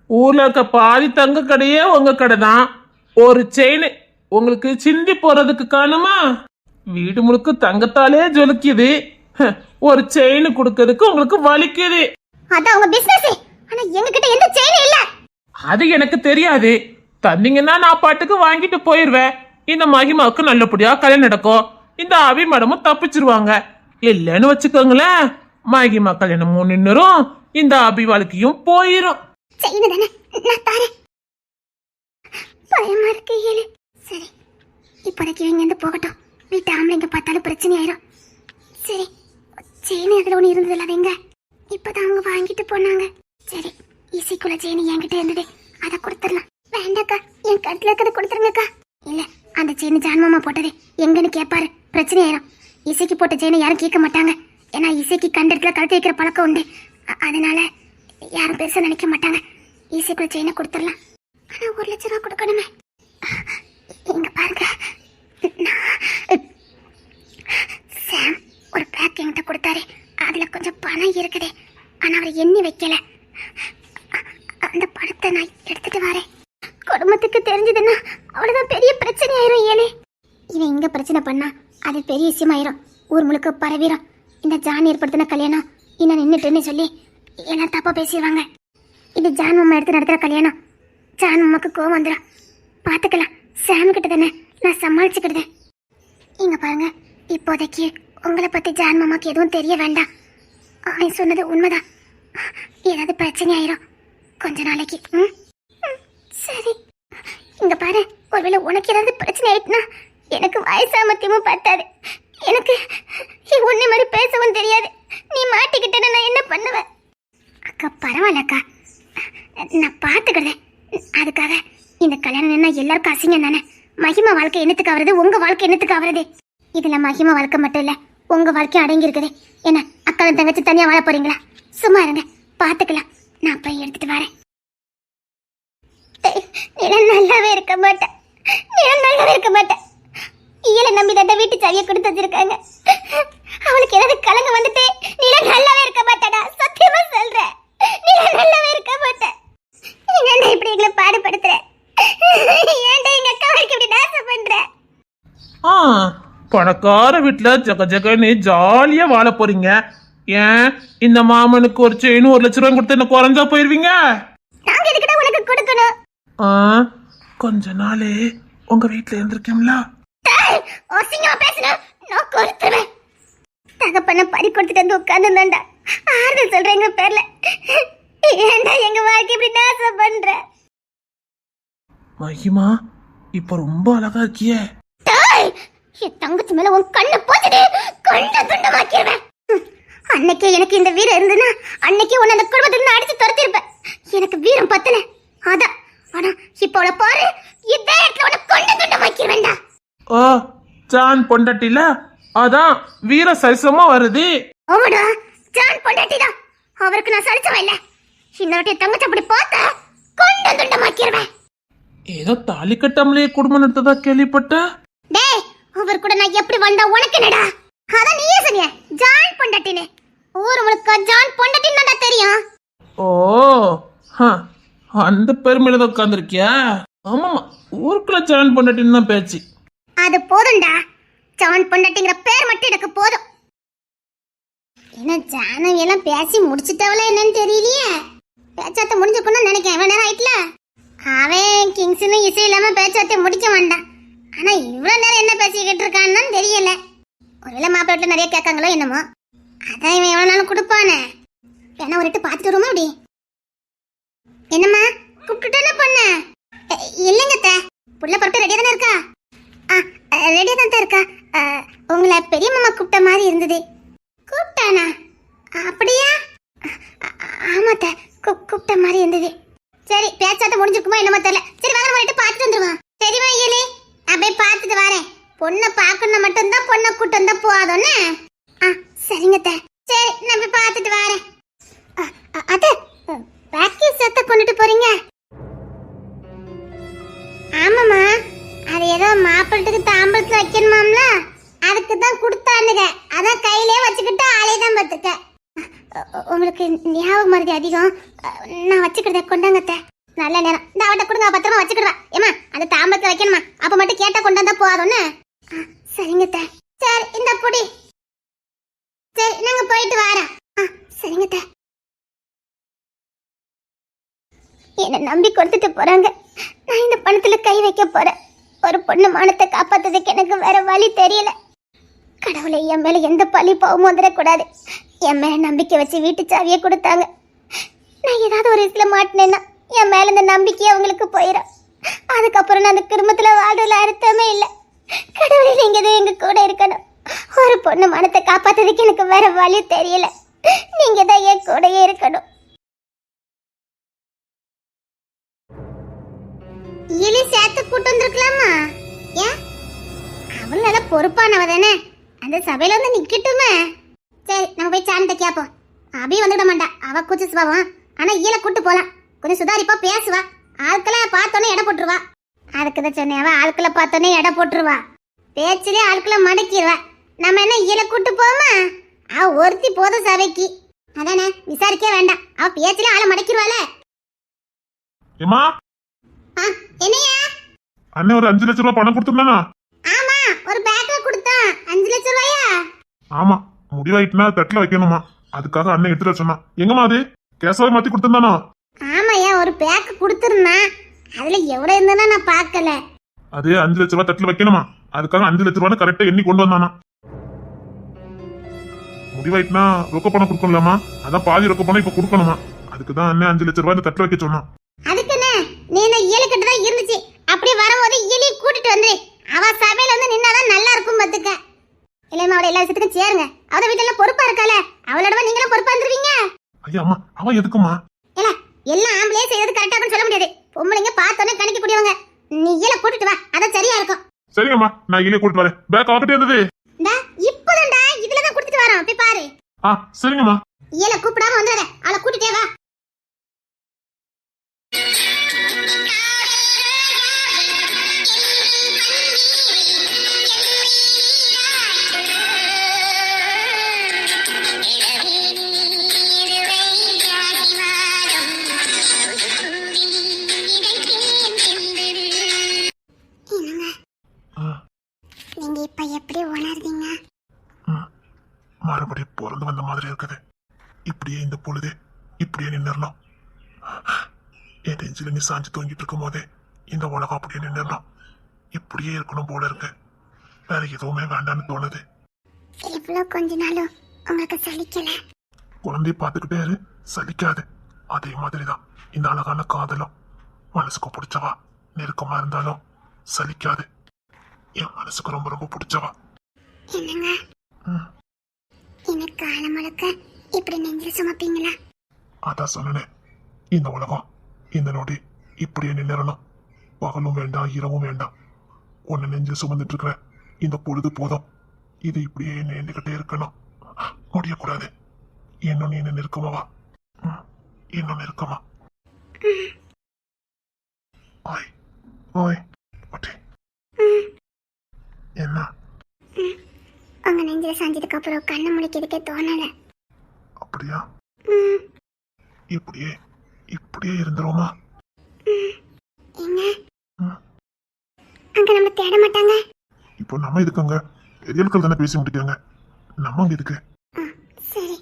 ஊர்ல இருக்க பாதி தங்க கடையே உங்க கடை தான். ஒரு செயின் உங்களுக்கு சிந்தி போறதுக்கு காணுமா? வீடு முழுக்க தங்கத்தாலே ஜொலிக்குது, ஒரு செயின் கொடுக்கறதுக்கு உங்களுக்கு வலிக்குது. அதான் உங்க பிசினஸ். ஆனா எங்க கிட்ட எந்த செயின் இல்ல. அது எனக்கு தெரியாது. தந்தீங்கன்னா நான் பாட்டுக்கு வாங்கிட்டு போயிருவேன். இந்த மகிமாவுக்கு நல்லபடியா கல்யாணம் நடக்கும், இந்த அபி மேடமும் தப்பிச்சிருவாங்க. இல்லைன்னு வச்சுக்கோங்களேன், மகிமா கல்யாணமும் நின்னுரும், இந்த அபி வாழ்க்கையும் போயிரும். செயின் தானே, நான் தரேன். பயமா இருக்கு ஏழு. சரி, இப்போதைக்கு இவங்க இருந்து போகட்டும். வீட்டு ஆம்பளைங்க பார்த்தாலும் பிரச்சனை ஆயிரும். சரி, செயின் அதுல ஒண்ணு இருந்ததுல வைங்க. இப்பதான் அவங்க வாங்கிட்டு போனாங்க. சரி, இசைக்குள்ள செயின் என்கிட்ட இருந்தது, அதை கொடுத்துடலாம். வேண்டாக்கா, என் கட்டில இருக்கிறத கொடுத்துருங்கக்கா. இல்ல, அந்த செயின் ஜான்மாமா போட்டது எங்கன்னு கேட்பாரு, பிரச்சனை ஆயிரும். இசைக்கு போட்ட செயினை யாரும் கேட்க மாட்டாங்க. ஏன்னா இசைக்கு கண்ட இடத்துல கழுத்து வைக்கிற பழக்கம் உண்டு. அதனால யாரும் பெருசா நினைக்க மாட்டாங்க. இசைக்குள்ள செயினை கொடுத்துடலாம். ஆனா 1 லட்சம் ரூபா கொடுக்கணுமே. இங்க பாருங்க, சாம் ஒரு பேக் என்கிட்ட கொடுத்தாரு. அதுல கொஞ்சம் பணம் இருக்குது. ஆனா அவர் எண்ணி வைக்கல. அந்த பணத்தை நான் எடுத்துட்டு வரேன். குடும்பத்துக்கு தெரிஞ்சதுன்னா அவ்வளவுதான் பெரிய பிரச்சனை ஆயிரும். ஏனே இவன் இங்க பிரச்சனை பண்ணா அது பெரிய விஷயமாயிரும், ஊர் முழுக்க பரவிடும். இந்த ஜான் ஏற்படுத்தின கல்யாணம் இன்னும் நின்றுட்டுன்னு சொல்லி எல்லாம் தப்பா பேசிடுவாங்க. இது ஜான் மாமா எடுத்து நடத்துற கல்யாணம். ஜான் அம்மாக்கு கோவம் வந்துடும். பார்த்துக்கலாம், சாம் கிட்ட தானே நான் சமாளிச்சுக்கிடுதேன். இங்க பாருங்க, இப்போதைக்கு உங்களை பத்தி ஜான் மாமாக்கு எதுவும் தெரிய வேண்டாம். அவன் சொன்னது உண்மைதான். ஏதாவது பிரச்சனை ஆயிரும் கொஞ்ச நாளைக்கு. ம்? ம், சரி. இங்க பாரு, ஒருவேளை உனக்கு ஏதாவது பிரச்சனை ஆயிட்டுனா எனக்கு வயசாமத்தியமும் பத்தாது. எனக்கு உன்னை மாதிரி பேசவும் தெரியாது. நீ மாட்டிக்கிட்டேன்னா நான் என்ன பண்ணுவேன்? அக்கா பரவாயில்லக்கா, நான் பார்த்துக்கிறேன். அதுக்காக இந்த கல்யாணம் என்ன எல்லாருக்கும் அசிங்கம் தானே? மகிமா வாழ்க்கை என்னத்துக்கு ஆகுறது, உங்க வாழ்க்கை என்னத்துக்கு ஆகுறது? இதுல மகிமா வாழ்க்கை மட்டும் இல்ல, உங்க வாழ்க்கையும் அடங்கி இருக்குது. என்ன அக்காவும் தங்கச்சி தனியா வாழ போறீங்களா? சும்மா இருங்க, பார்த்துக்கலாம். நான் போய் எடுத்துட்டு வரேன். நல்லாவே இருக்க மாட்டேன், நல்லாவே இருக்க மாட்டேன். ஈல நம்பி தட்ட வீட்டு சாவியை கொடுத்து வச்சிருக்காங்க. அவளுக்கு ஏதாவது கலங்க வந்துட்டு நீ நல்லாவே இருக்க மாட்டேடா, சத்தியமா சொல்றேன். நீ நல்லாவே இருக்க மாட்டேன். ஏன்டா இப்படி எங்களை பாடுபடுத்துற? ஏன்டா எங்க அக்கா வரைக்கும் இப்படி நாசம் பண்ற? ஆ பணக்கார வீட்டுல ஜக ஜகன்னு ஜாலியா வாழ போறீங்க. ஏன் இந்த மாமனுக்கு ஒரு செயின் 1 லட்ச ரூபாய் கொடுத்து என்ன குறைஞ்சா போயிருவீங்க? நாங்க எதுக்குடா உனக்கு கொடுக்கணும்? ஆ கொஞ்ச நாளே உங்க வீட்டுல இருந்திருக்கேன்ல. ஓசிங்கமா பேசுன நான் கொடுத்துறேன். தகப்பன பறி கொடுத்துட்டு வந்து உட்கார்ந்துதான்டா ஆறுதல் சொல்றேங்க பேர்ல. ஏன்டா எங்க வாழ்க்கை இப்படி நாசம் பண்ற? மகிமா இப்ப ரொம்ப அழகா இருக்கியே. என் தங்கச்சி மேல உன் கண்ணு போச்சுடு, கண்ணை துண்டமாக்கிடுவேன். அன்னைக்கே எனக்கு இந்த வீரம் இருந்துன்னா அன்னைக்கே உன்னை அந்த குடும்பத்துல அடிச்சு துரத்திருப்பேன். எனக்கு வீரம் பத்தல, அதான். ஆனா இப்ப அவளை பாரு, இதே இடத்துல உன்னை கண்ணை துண்டமாக்கிடுவேன்டா. ஓ ஜான் பொண்டாட்டில அதான் வீர சரிசமா வருது. ஆமாடா, ஜான் பொண்டாட்டிதான். அவருக்கு நான் சலிச்சவன் இல்ல. இந்த வாட்டி தங்கச்சி அப்படி பார்த்தா கண்ணை துண்டமாக்கிடுவேன். ஏதோ தாலி கட்டாமலே குடும்பம் நடத்ததா கேள்விப்பட்டேன். டேய், அவர் கூட நான் எப்படி வந்தா உனக்கு என்னடா? அதான் நீயே சொன்னிய ஜான் பொண்டாட்டின்னு. ஊர் முழுக்க ஜான் பொண்டாட்டின்னு தான்டா தெரியும். ஓ அந்த பெருமையில தான் உட்காந்துருக்கியா? ஆமாமா, ஊருக்குள்ள ஜான் பொண்டாட்டின்னு தான் பேச்சு. அது போதும்டா, ஜான் பொண்டாட்டிங்கிற பேர் மட்டும் எனக்கு போதும். என்ன ஜானவி எல்லாம் பேசி முடிச்சிட்டவளா என்னன்னு தெரியலையே. பேச்சாத்த முடிஞ்சுக்கணும்னு நினைக்கிறேன். இவ்வளவு நேரம் ஆயிட்டுல. அவன் கிங்ஸ்னு இசை இல்லாம பேச்சாத்த முடிக்க வேண்டாம். ஆனா இவ்வளவு நேரம் என்ன பேசிக்கிட்டு இருக்கான்னு தெரியல. ஒருவேளை மாப்பிள்ளை நிறைய கேட்காங்களோ என்னமோ, அதான் இவன் எவ்வளவு நாளும் கொடுப்பானே. வேணா ஒரு இட்டு பார்த்துட்டு வருமா அப்படி? என்னம்மா கூப்பிட்டுட்டானே பொண்ணு? இல்லைங்க அத்தை, புள்ள பரட்டு ரெடியா தானே இருக்கா? ரெடியா தான் இருக்கா. உங்களை பெரிய மாமா கூப்பிட்ட மாதிரி இருந்தது. கூப்பிட்டானா? அப்படியா? ஆமாத்த, கூப்பிட்ட மாதிரி இருந்தது. சரி, பேச்சாத்த முடிஞ்சிருக்குமோ என்னமோ தெரியல. சரி வாங்க, நம்ம பார்த்துட்டு வந்துருவோம். சரிம்மா ஐயலே, நான் போய் பார்த்துட்டு வரேன். பொண்ணை பார்க்கணும் மட்டும்தான், பொண்ணை கூட்டு வந்தா போதும்னு. சரிங்க அத்தை. சரி, நான் போய் பார்த்துட்டு வரேன். அத்தை, பேக்கேஜ் சேர்த்த கொண்டுட்டு போறீங்க? ஆமாம்மா, அது ஏதோ மாப்பிள்ளத்துக்கு தாம்பளத்துல வைக்கணுமாம்ல, அதுக்கு தான் கொடுத்தானுங்க. அதான் கையிலே வச்சுக்கிட்டு ஆளே தான் பார்த்துக்க. உங்களுக்கு ஞாபகம் மருதி அதிகம். நான் வச்சுக்கிறத கொண்டாங்கத்த. நல்ல நேரம் இந்த அவட்ட கொடுங்க, பத்திரமா வச்சுக்கிடுவா. ஏமா அந்த தாம்பளத்துல வைக்கணுமா, அப்ப மட்டும் கேட்டா கொண்டாந்தா போதும்னு. சரிங்கத்த. சரி இந்த பொடி. சரி நாங்க போயிட்டு வரோம். சரிங்கத்த. என்ன நம்பி கொடுத்துட்டு போறாங்க. நான் இந்த பணத்துல கை வைக்க போறேன். ஒரு பொண்ணு மானத்தை காப்பாத்துறதுக்கு எனக்கு வேற வழி தெரியல. கடவுளை, என் மேல எந்த பழி பாவமும் வந்துடக்கூடாது. என் மேல நம்பிக்கை வச்சு வீட்டு சாவியை கொடுத்தாங்க. நான் ஏதாவது ஒரு இதுல மாட்டினேன்னா என் மேல இந்த நம்பிக்கையை அவங்களுக்கு போயிடும். அதுக்கப்புறம் நான் அந்த குடும்பத்துல வாழ்றதுல அர்த்தமே இல்லை. கடவுளை, நீங்க தான் எங்க கூட இருக்கணும். ஒரு பொண்ணு மனத்தை காப்பாத்துறதுக்கு எனக்கு வேற வழி தெரியல. நீங்க தான் என் கூடயே இருக்கணும். இலி சேர்த்து கூட்டு வந்திருக்கலாமா? ஏன், அவள் நல்லா பொறுப்பானவ தானே, அந்த சபையில வந்து நிக்கட்டுமே. சரி, நம்ம போய் சாண்ட கேப்போம். அபி வந்துட மாட்டா, அவ கூச்ச சுபாவம். ஆனா ஈல கூட்டு போலாம், கொஞ்சம் சுதாரிப்பா பேசுவா. ஆட்களை பார்த்தோன்னே எடை போட்டுருவா. அதுக்குதான் சொன்னேன், அவ ஆட்களை பார்த்தோன்னே எடை போட்டுருவா. பேச்சிலே ஆட்களை மடக்கிடுவா. நம்ம என்ன ஈல கூட்டு போமா? அவ ஒருத்தி போதும் சபைக்கு. அதானே, விசாரிக்க வேண்டாம். அவ பேச்சிலே ஆளை மடக்கிடுவாள. ஏமா, என்னையா? அண்ணன் ஒரு 5 லட்ச ரூபாய் பணம் கொடுத்துருந்தானா? ஆமா, ஒரு பேக்ல கொடுத்தான். 5 லட்சம் ரூபாயா? ஆமா, முடிவாயிட்டுனா தட்டுல வைக்கணுமா, அதுக்காக அண்ணன் எடுத்துட்டு சொன்னான். எங்கம்மா அது கேசவாய் மாத்தி கொடுத்துருந்தானோ? ஆமாயா, ஒரு பேக் கொடுத்துருந்தான். அதுல எவ்வளவு இருந்தா நான் பார்க்கல. அது 5 லட்ச ரூபாய் தட்டுல வைக்கணுமா, அதுக்காக 5 லட்ச ரூபாய் கரெக்டா எண்ணி கொண்டு வந்தானா. முடிவாயிட்டுனா ரொக்க பணம் கொடுக்கலாமா, அதான் பாதி ரொக்க பணம் இப்ப கொடுக்கணுமா, அதுக்குதான் அண்ணன் 5 லட்ச ரூபாய் இந்த தட்டுல வைக்க சொன்னான். அதுக்குன்னு நீ என்ன ஏழு கட்டு தான் இருந்துச்சு, அப்படியே வரும்போது எலியை கூட்டிட்டு வந்துரு. அவ சபையில வந்து நின்னாதான் நல்லா இருக்கும் பாத்துக்க. இல்லைன்னா அவளை எல்லா விஷயத்துக்கும் சேருங்க. அவட வீட்டுல பொறுப்பா இருக்கால, அவளோட நீங்களும் பொறுப்பா இருந்துருவீங்க. ஐயா அம்மா, அவன் எதுக்குமா? இல்ல எல்லாம் ஆம்பளையே செய்யறது கரெக்டாக சொல்ல முடியாது. பொம்பளைங்க பார்த்தோன்னே கணக்கு கூடியவங்க. நீ இயல கூட்டிட்டு வா, அதான் சரியா இருக்கும். சரிங்கம்மா, நான் இலையை கூட்டிட்டு வரேன். பேக் அவகிட்டே இருந்தது. இப்பதான்டா இதுலதான் கொடுத்துட்டு வரோம், போய் பாரு. சரிங்கம்மா. இயல கூப்பிடாம வந்துடாத, அவளை கூட்டிட்டே வா. நீங்க இப்ப எப்படி உணர்றீங்க? மறுபடியும் பிறந்து வந்த மாதிரி இருக்குது. இப்படியே இந்த பொழுது இப்படியே நின்னுடலாம். என் நெஞ்சில நீ சாஞ்சு தூங்கிட்டு இருக்கும் போதே இந்த உலகம் அப்படியே நின்னுடலாம். இப்படியே இருக்கணும் போல இருக்கு. வேற எதுவுமே வேண்டான்னு தோணுது. இவ்வளவு கொஞ்ச நாளும் உங்களுக்கு சலிக்கல? குழந்தைய பார்த்துக்கிட்டே இரு, சலிக்காது. அதே மாதிரிதான் இந்த அழகான காதலும். மனசுக்கு பிடிச்சவா நெருக்கமா இருந்தாலும் சலிக்காது. என் மனசுக்கு ரொம்ப ரொம்ப பிடிச்சவா. என்னங்க எனக்கு காலம் முழுக்க இப்படி நெஞ்சில் சுமப்பீங்களா? அதான் சொன்னேன், இந்த உலகம் இந்த நொடி இப்படியே நின்னுறணும். பகலும் வேண்டாம் இரவும் வேண்டாம். உன்னை நெஞ்சில் சுமந்துட்டு இருக்கிற இந்த பொழுது போதும். இது இப்படியே நேர்ந்துகிட்டே இருக்கணும், முடியக்கூடாது. இன்னும் நீ என்ன நெருக்கமாவா, இன்னும் நெருக்கமா. ஓய் ஓய் ஒட்டி என்ன? உங்க நெஞ்சில சாஞ்சதுக்கு அப்புறம் கண்ணை முடிக்கிறதுக்கே தோணல. அப்படியா? இப்படியே இப்படியே இருந்துருவோமா? என்ன அங்க நம்ம தேட மாட்டாங்க? இப்போ நம்ம இதுக்குங்க பெரியல்கள் தானே பேசி முடிக்காங்க, நம்ம அங்க இதுக்கு. சரி.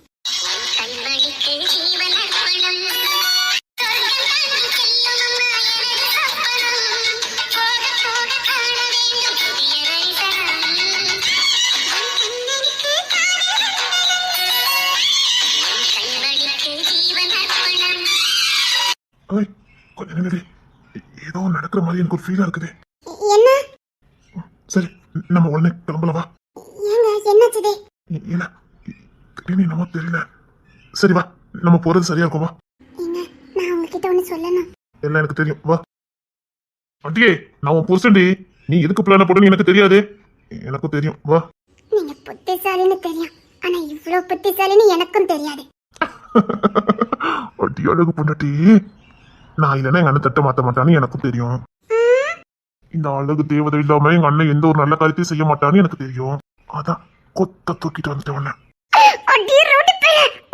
ஓய் கொஞ்ச நிமிடம், ஏதோ நடக்கிற மாதிரி எனக்கு ஒரு ஃபீலா இருக்குது. என்ன? சரி நம்ம உடனே கிளம்பலவா? ஏங்க என்னாச்சுதே? இல்ல திடீர்னு நம்ம தெரியல. சரி வா, நம்ம போறது சரியா இருக்குமா? ஏங்க நான் உங்ககிட்ட ஒண்ணு சொல்லணும். எல்லாம் எனக்கு தெரியும், வா. அட்டியே, நான் உன் புருஷன்டி. நீ எதுக்கு பிளான போட்டேன்னு எனக்கு தெரியாது. எனக்கும் தெரியும், வா. நீங்க புத்திசாலின்னு தெரியும், ஆனா இவ்வளவு புத்திசாலின்னு எனக்கும் தெரியாது. அட்டி அழகு பொண்டாட்டி, நான் இல்லைன்னா எங்க அண்ணன் தட்ட மாத்த மாட்டான்னு எனக்கும் தெரியும். இந்த அழகு தேவதை இல்லாம எங்க அண்ணன் எந்த ஒரு நல்ல காரியத்தையும் செய்ய மாட்டான்னு எனக்கு தெரியும். அதான் கொத்த தூக்கிட்டு வந்துட்டேன் உன்னை.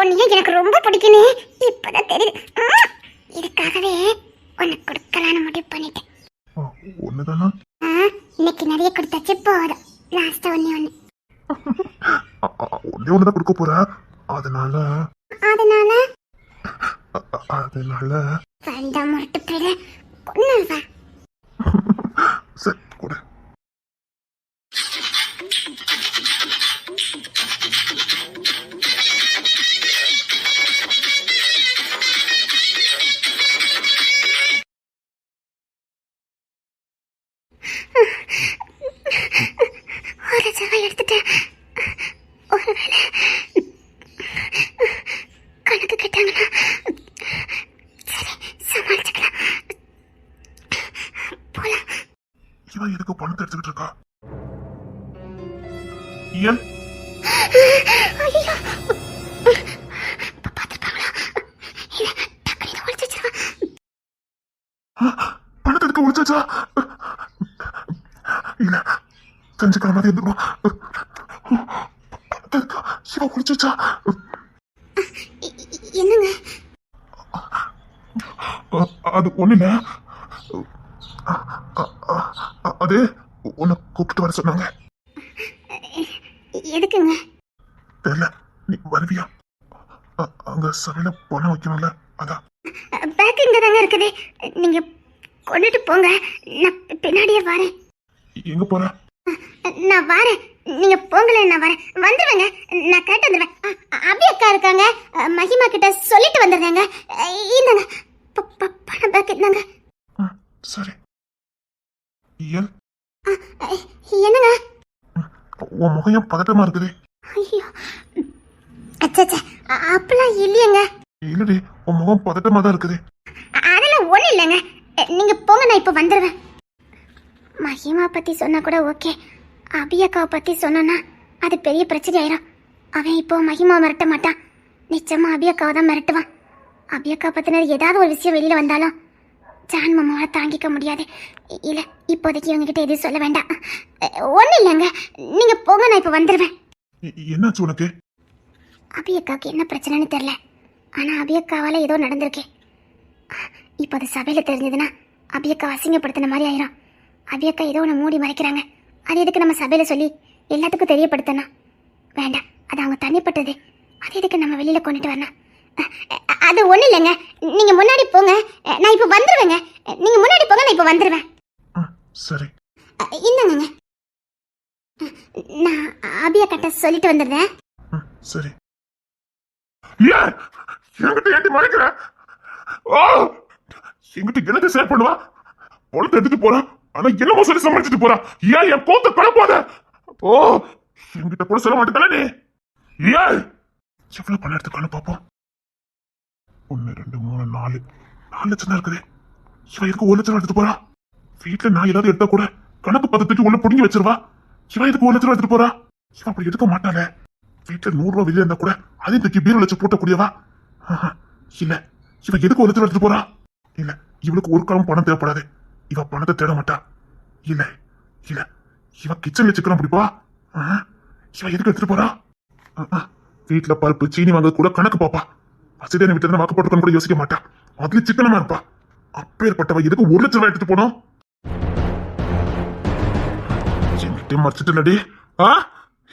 உன்னையே எனக்கு ரொம்ப பிடிக்குன்னு இப்பதான் தெரியுது. இதுக்காகவே உன்னை கொடுக்கலான்னு முடிவு பண்ணிட்டேன். ஒண்ணுதானா? இன்னைக்கு நிறைய கொடுத்தாச்சு, போதும். லாஸ்டா ஒண்ணே ஒன்னே ஒண்ணுதான் கொடுக்க போற. அதனால வந்தா முரட்டு போயிட கொன்னுவா. சரி கொடு. ஒரு சவா எடுத்துட்டேன். ஒருவேளை கணக்கு கேட்டாங்கன்னா சரி சமாளிச்சுக்கலாம். போலாம். இவன் எதுக்கு பணத்தை எடுத்துக்கிட்டு இருக்கா? ஏன் பணத்தை எடுக்க ஒழிச்சாச்சா? இல்ல தெரிஞ்சுக்கிற மாதிரி இருந்துக்கணும். பணத்தை எடுக்க சிவா ஒழிச்சாச்சா? என்னங்க? அது ஒண்ணு இல்ல, அது உன்னை கூப்பிட்டு வர சொன்னாங்க. எதுக்குங்க? தெரியல, நீ வருவியா? அங்க சமையல பணம் வைக்கணும்ல, அதான். பேக் இங்க தாங்க இருக்குது, நீங்க கொண்டுட்டு போங்க, நான் பின்னாடியே வரேன். எங்க போற? நான் வரேன், நீங்க போங்கல, நான் வரேன், வந்துருவேங்க, நான் கேட்டு வந்துடுவேன். அபி அக்கா இருக்காங்க, மகிமா கிட்ட சொல்லிட்டு வந்துடுறேங்க. இந்தாங்க பணம் பேக் இருந்தாங்க. சரி. ஏன் என்னங்க? உன் முகம் பதட்டமா இருக்குது. ஐயோ, அச்சா, அப்பெல்லாம் இல்லையங்க. இல்லடி, உன் முகம் பதட்டமா தான் இருக்குது. அதெல்லாம் ஒண்ணும் இல்லைங்க, நீங்க போங்க, நான் இப்ப வந்துடுவேன். மகிமா பத்தி சொன்னா கூட ஓகே, அபி அக்காவை பத்தி சொன்னா அது பெரிய பிரச்சனை ஆயிரும். அவன் இப்போ மகிமா மிரட்ட மாட்டான், நிச்சயமா அபி அக்காவை தான் மிரட்டுவான். அபி அக்கா பத்தினது ஏதாவது ஒரு விஷயம் வெளியில வந்தாலும் ஜான் மாமாவை தாங்கிக்க முடியாது. இல்ல, இப்போதைக்கு இவங்க கிட்ட எதுவும் சொல்ல வேண்டாம். ஒண்ணும் இல்லைங்க, நீங்க போங்க, நான் இப்ப வந்துடுவேன். என்னாச்சு உனக்கு? அபி அக்காவுக்கு என்ன பிரச்சனைன்னு தெரியல, ஆனா அபி அக்காவால ஏதோ நடந்திருக்கு. இப்போ அது சபையில தெரிஞ்சதுன்னா அபி அக்கா அசிங்கப்படுத்தின மாதிரி ஆயிரும். அபி அக்கா ஏதோ ஒன்று மூடி மறைக்கிறாங்க, அது எதுக்கு நம்ம சபையில சொல்லி எல்லாத்துக்கும் தெரியப்படுத்தணும்? வேண்டாம், அது அவங்க தனிப்பட்டது, அது எதுக்கு நம்ம வெளியில கொண்டுட்டு வரணும்? அது ஒண்ணும் இல்லைங்க, நீங்க முன்னாடி போங்க, நான் இப்ப வந்துருவேங்க. நீங்க முன்னாடி போங்க, நான் இப்ப வந்துருவேன். சரி. இந்தாங்க, நான் அபி அக்காட்ட சொல்லிட்டு வந்துடுறேன். சரி. ஏன் என்கிட்ட ஏண்டி மறைக்கிற? ஓ, என்கிட்ட எனக்கு ஷேர் பண்ணுவா, பொழுது எடுத்துட்டு போறான், ஆனா என்னமோ சொல்லி சமாளிச்சுட்டு போறா. ஏன் என் கோத்த கலப்பாத? ஓ, என்கிட்ட கூட சொல்ல மாட்டேன் நீ. ஏன் எவ்வளவு பணம் எடுத்துக்கானு பாப்போம். 1 2 3 4 லட்சம் தான் இருக்குது. இவன் எதுக்கு 1 லட்சம் எடுத்துட்டு போறா? வீட்டுல நான் ஏதாவது எடுத்தா கூட கணக்கு பத்திரத்துக்கு உள்ள புடுங்கி வச்சிருவா. இவன் எதுக்கு 1 லட்சம் எடுத்துட்டு போறா? இவன் அப்படி எடுக்க மாட்டானே. வீட்டுல 100 ரூபாய் வெளியே இருந்தா கூட அதையும் தூக்கி பீரோ வச்சு போட்டக்கூடியவா. இல்ல, இவன் எதுக்கு 1 லட்சம் எடுத்துட்டு போறா? இல்ல, இவளுக்கு ஒரு காலம் பணம் தேவைப்படாது, இவ பணத்தை தேட மாட்டா. இல்ல இல்ல, இவ கிச்சன்ல சிக்கனம் பிடிப்பா. இவ எதுக்கு எடுத்துட்டு போறா? வீட்டுல பருப்பு சீனி வாங்க கூட கணக்கு பாப்பா. வசதியான வீட்டுல வாக்கு போட்டுக்கணும் கூட யோசிக்க மாட்டா. அதுல சிக்கனமா இருப்பா. அப்பேற்பட்டவ எதுக்கு 1 லட்சம் ரூபாய் எடுத்துட்டு போனோம்? என்கிட்ட மறைச்சிட்டு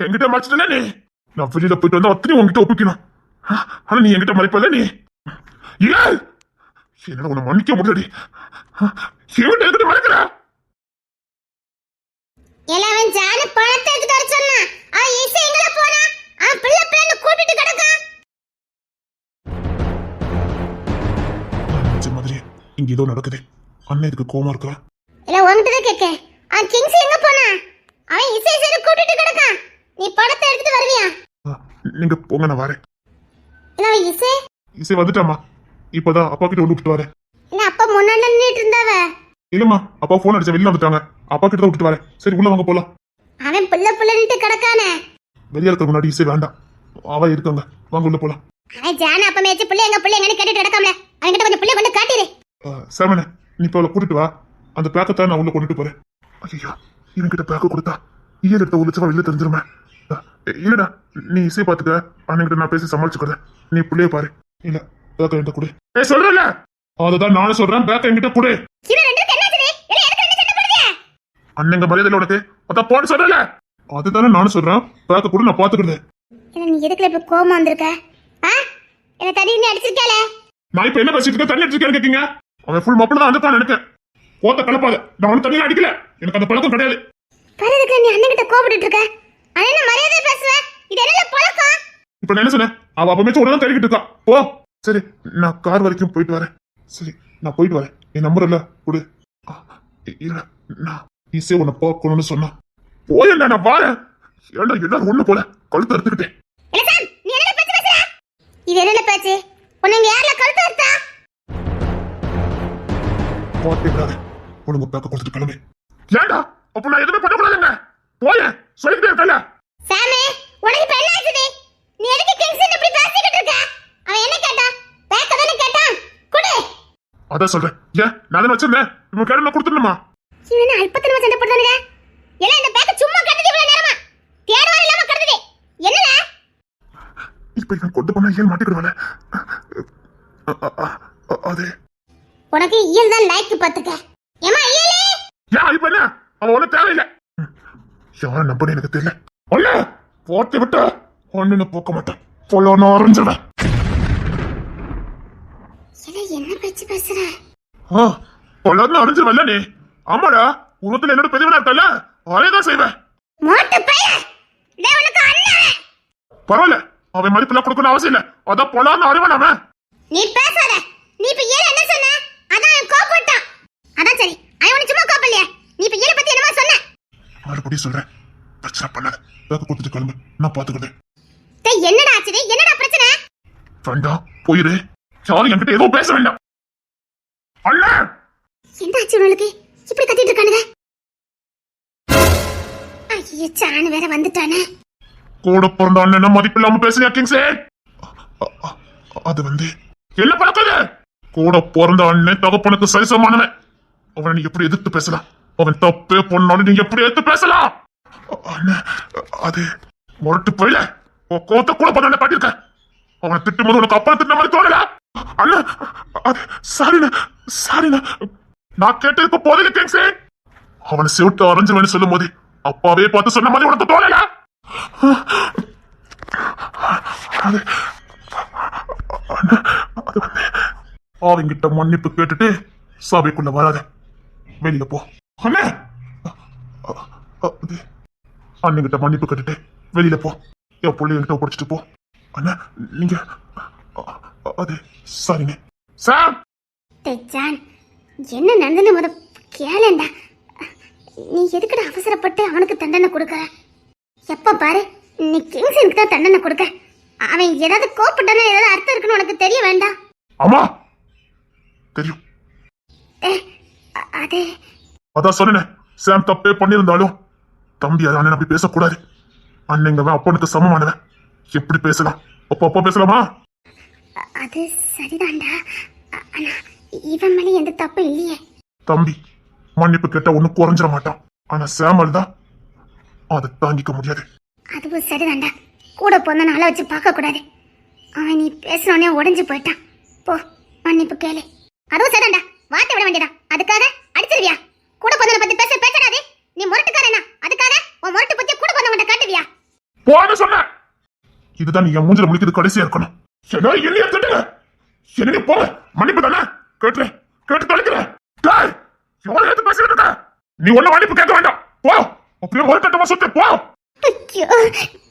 என்கிட்ட மறைச்சிட்டு நீ. நான் வெளியில போயிட்டு வந்தா அத்தனையும் உங்ககிட்ட ஒப்பிக்கணும். ஆனா நீ என்கிட்ட மறைப்பல நீ. ஏன் என்னால உன்னை மன்னிக்க முடியலடி. என்கிட்ட மறைக்கிற? எல்லாரும் ஜான பணத்தை எடுத்துட்டு வர சொன்னா, அவன் இசை எங்கல போனா? அவன் பிள்ளை பிள்ளைன்னு கூட்டிட்டு கிடக்கான். மாதிரி இங்க ஏதோ நடக்குது. அண்ணன் இதுக்கு கோமா இருக்கா? இல்ல, உன்கிட்ட தான் கேட்க. அவன் கிங்ஸ் எங்க போனா? அவன் இசை சரி கூட்டிட்டு கிடக்கான். நீ பணத்தை எடுத்துட்டு வருவியா? நீங்க போங்க, நான் வரேன். இல்ல, அவன் இசை வந்துட்டாமா. இப்பதான் அப்பா கிட்ட வந்து விட்டுட்டு வரேன். இல்ல, அப்பா முன்னாடி நின்னுட்டு இருந்தாவ. இல்லம்மா, அப்பா போன் அடிச்ச வெளியில வந்துட்டாங்க. அப்பா கிட்ட தான் விட்டுட்டு வரேன். சரி, உள்ள வாங்க போலாம். அவன் பிள்ளைன்ட்டு கிடக்கானே. வெளியே இருக்க முன்னாடி இசை வேண்டாம், அவ இருக்காங்க. வாங்க உள்ள போலாம். அவன் ஜான அப்ப மேய்ச்சி பிள்ளை எங்கன்னு கேட்டுட்டு கிடக்காமல. அவன்கிட்ட கொஞ்சம் பிள்ளை கொண்டு காட்டிடு. சரவணே, நீ இப்ப அவளை கூட்டிட்டு வா. அந்த பேக்கத்தான் நான் உள்ள கொண்டுட்டு போறேன். ஐயோ, இவன்கிட்ட பேக்க கொடுத்தா ஈயல் எடுத்த 1 லட்சம் வெளியில தெரிஞ்சிருமே. இல்லடா, நீ இசை பாத்துக்க, அண்ணன்கிட்ட நான் பேசி சமாளிச்சுக்கிறேன். நீ பிள்ளைய பாரு. இல்ல, பேக்க என்கிட்ட கொடு. சொல்றல, அததான் நானும் சொல்றேன், பேக்க என்கிட்ட கொடு. அண்ணங்க மரியாதை உனக்கு அதான் போன சொல்றல, அதுதானே நானும் சொல்றேன். பேக்க கொடு, நான் பாத்துக்கிறேன். நீ எதுக்குல இப்ப கோவமா வந்திருக்க? என்ன தண்ணி அடிச்சிருக்கல? நான் இப்ப என்ன பேசிட்டு இருக்கேன்? தண்ணி அடிச்சிருக்கேன்னு கேட்டீங்க? அவன் ஃபுல் மப்பிள் தான் வந்துட்டான் நினைக்கிறேன். கோத்த கலப்பாத, நான் ஒன்னும் தண்ணியில அடிக்கல, எனக்கு அந்த பழக்கம் கிடையாது. பரதுக்கு நீ அண்ணன் கிட்ட கோபப்பட்டு இருக்க? அண்ணன் மரியாதை பேசுவ, இது என்ன பழக்கம்? இப்ப நான் என்ன சொன்னேன்? அவ அப்ப மேச்சு உடனே தள்ளிக்கிட்டு இருக்கா. போ. சரி, நான் கார் வரைக்கும் போயிட்டு வரேன். சரி, நான் போயிட்டு வரேன். என் நம்பர் இல்ல கொடு. இல்ல, நான் ஈஸியா உன்னை பார்க்கணும்னு சொன்னா போயல, நான் வரேன். ஏண்டா எல்லாரும் ஒண்ணு போல கழுத்து அறுத்துக்கிட்டேன். இது என்ன பேச்சு? உனக்கு யார்ல கழுத்து அறுத்தா? போட்டேடாத, உனக்கு பேக்க கொடுத்துட்டு கிளம்பு. ஏண்டா அப்ப நான் எதுவுமே பண்ணக்கூடாதுங்க? போய சொல்லிக்கிட்டே இருக்கல. சாமி, உனக்கு இப்ப என்ன ஆச்சுது? நீ எதுக்கு கிங்ஸ் இப்படி பேசிக்கிட்டு இருக்க? அவன் என்ன கேட்டா? பேக்க தானே கேட்டான், கொடு. அதான் சொல்றேன். ஏன் நான் தான் வச்சிருந்தேன், இவன் கேட்டு நான் கொடுத்துடணுமா? இவன் அல்பத்தனமா சண்டை போடுறானுங்க. எல்லாம் இந்த பேக்க சும்மா கட்டது இவ்வளவு நேரமா தேடவாரி இல்லாம கடந்தது என்னல? இப்ப இவன் கொண்டு போனா ஏன் மாட்டிக்கிடுவானே? அது உனக்கு இயல் தான் லைக் பாத்துக்க. ஏமா இயலே? ஏன் இப்ப என்ன? அவன் ஒன்னும் தேவையில்லை. யாரை நம்பணும் எனக்கு தெரியல. ஒண்ணு போட்டு விட்டு ஒண்ணு போக்க மாட்டேன். பொல்லோன்னு ஆரஞ்சிடுவேன். என்ன பேச்சு பேசுற? பொல்லாதுன்னு அறிஞ்சிருவல்ல நீ. ஆமாடா, உருவத்துல என்னோட பெரியவனா இருக்கல, அதேதான் செய்வேன். மோட்டு பையன் டேய் உனக்கு அண்ணன். பரவாயில்ல, அவன் மதிப்பெல்லாம் கொடுக்கணும் அவசியம் இல்ல. அதான் பொல்லாதுன்னு அறிவன் அவன். நீ பேசாத. நீ இப்ப ஏல என்ன சொன்ன? அதான் அவன் கோபப்பட்டான். அதான் சரி. அவன் உன்னை சும்மா கோபப்படலையே. நீ இப்ப ஏல பத்தி என்னமா சொன்ன? மறுபடியும் சொல்றேன், பிரச்சனை பண்ணாத. பேக்க கொடுத்துட்டு கிளம்பு, நான் பாத்துக்கிட்டேன். டேய் என்னடா ஆச்சு? என்னடா பிரச்சனை? வேண்டாம், போயிரு. யாரும் என்கிட்ட எதுவும் பேச வேண்டாம். அண்ணா, என்னாச்சு உங்களுக்கு? இப்படி கத்திட்டு இருக்கானுங்க? ஐயோ, சாணு வேற வந்துட்டானே. கூட பிறந்த அண்ணன் மதிப்பில்லாம பேசுறியா கிங்ஸே? அது வந்து என்ன பழக்காது? கூட பிறந்த அண்ணன் தகப்பனுக்கு சரிசமானவன். அவனை நீ எப்படி எதிர்த்து பேசலாம்? அவன் தப்பே பண்ணாலும் நீங்க எப்படி எதிர்த்து பேசலாம்? அண்ணன், அது முரட்டு போயில கோத்த கூட பண்ண காட்டியிருக்க. அவனை திட்டும் போது உனக்கு அப்பா திட்ட மாதிரி தோணல? அண்ணா, அது சாரிண்ணா, சாரிண்ணா. நான் கேட்டதுக்கு போதில்லை கிங்ஸே. அவனை செவிட்டு அரைஞ்சுவேன்னு சொல்லும் போது அப்பாவே பார்த்து சொன்ன மாதிரி உனக்கு தோணல? அது அவங்கிட்ட மன்னிப்பு கேட்டுட்டு சபைக்குள்ள வராத, வெளியில போ. அண்ணே, அண்ணங்கிட்ட மன்னிப்பு கேட்டுட்டு வெளியில போ. என் பிள்ளை என்கிட்ட பிடிச்சிட்டு போ. அண்ணா, நீங்க அது சரிங்க சார். ஜான், என்ன நடந்துன்னு முத கேளண்டா. நீ எதுக்குடா அவசரப்பட்டு அவனுக்கு தண்டனை கொடுக்க? எப்ப பாரு நீ கிங்ஸனுக்கு தான் தண்டனை கொடுக்க. அவன் ஏதாவது கோபப்பட்டானே ஏதாவது அர்த்தம் இருக்குன்னு உனக்கு தெரிய வேண்டாம்? ஆமா தெரியும். அது அதான் சொன்னேன், சாம் தப்பே பண்ணியிருந்தாலும் தம்பி அண்ணன் அப்படி பேசக்கூடாது. அண்ணங்கவன் அப்பனுக்கு சமமானவன். எப்படி பேசலாம்? அப்பா பேசலாமா? அது சரிதான்டா. ஆனா இவன் மேலே எந்த தப்பு இல்லையே. தம்பி மன்னிப்பு கேட்டா ஒன்னும் குறைஞ்சிட மாட்டான். ஆனா சாமல் தான் அதை தாங்கிக்க முடியாது. அதுவும் சரிதான்டா. கூட போன நாளை வச்சு பார்க்க கூடாது. அவன் நீ பேசுனோடனே உடஞ்சு போயிட்டான். போ, மன்னிப்பு கேளு. அதுவும் சரிதான்டா. வார்த்தை விட வேண்டியதா? அதுக்காக அடிச்சிருவியா? கூட போனவனை பத்தி பேசாதே. நீ முரட்டுக்காரனா? அதுக்காக உன் முரட்டு பத்தி கூட போனவன்கிட்ட காட்டுவியா? போன சொன்ன இதுதான் நீ என் மூஞ்சில முழிக்கிறது கடைசியா இருக்கணும். என்ன என்னைய திட்டுங்க? என்ன போக மன்னிப்பு தானே கேட்டுறேன், கேட்டு தொலைக்கிறேன். எவ்வளவு எடுத்து பேசிட்டு இருக்க? நீ ஒன்னும் மன்னிப்பு கேட்க வேண்டாம். போ, அப்படியே ஒரு கட்டமா சுத்து போ. ஐயோ,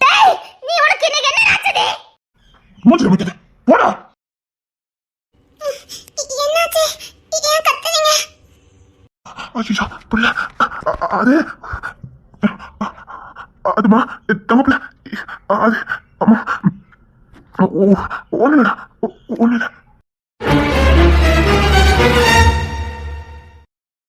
டேய், நீ உனக்கு இன்னைக்கு என்ன ஆச்சுது? மூஞ்சில முழிக்குது, போடா. என்னாச்சு? ஏன் கத்துறீங்க? ஐயோ புள்ள, அது அதுமா தங்கப்புல, அது அம்மா ஒண்ணுடா.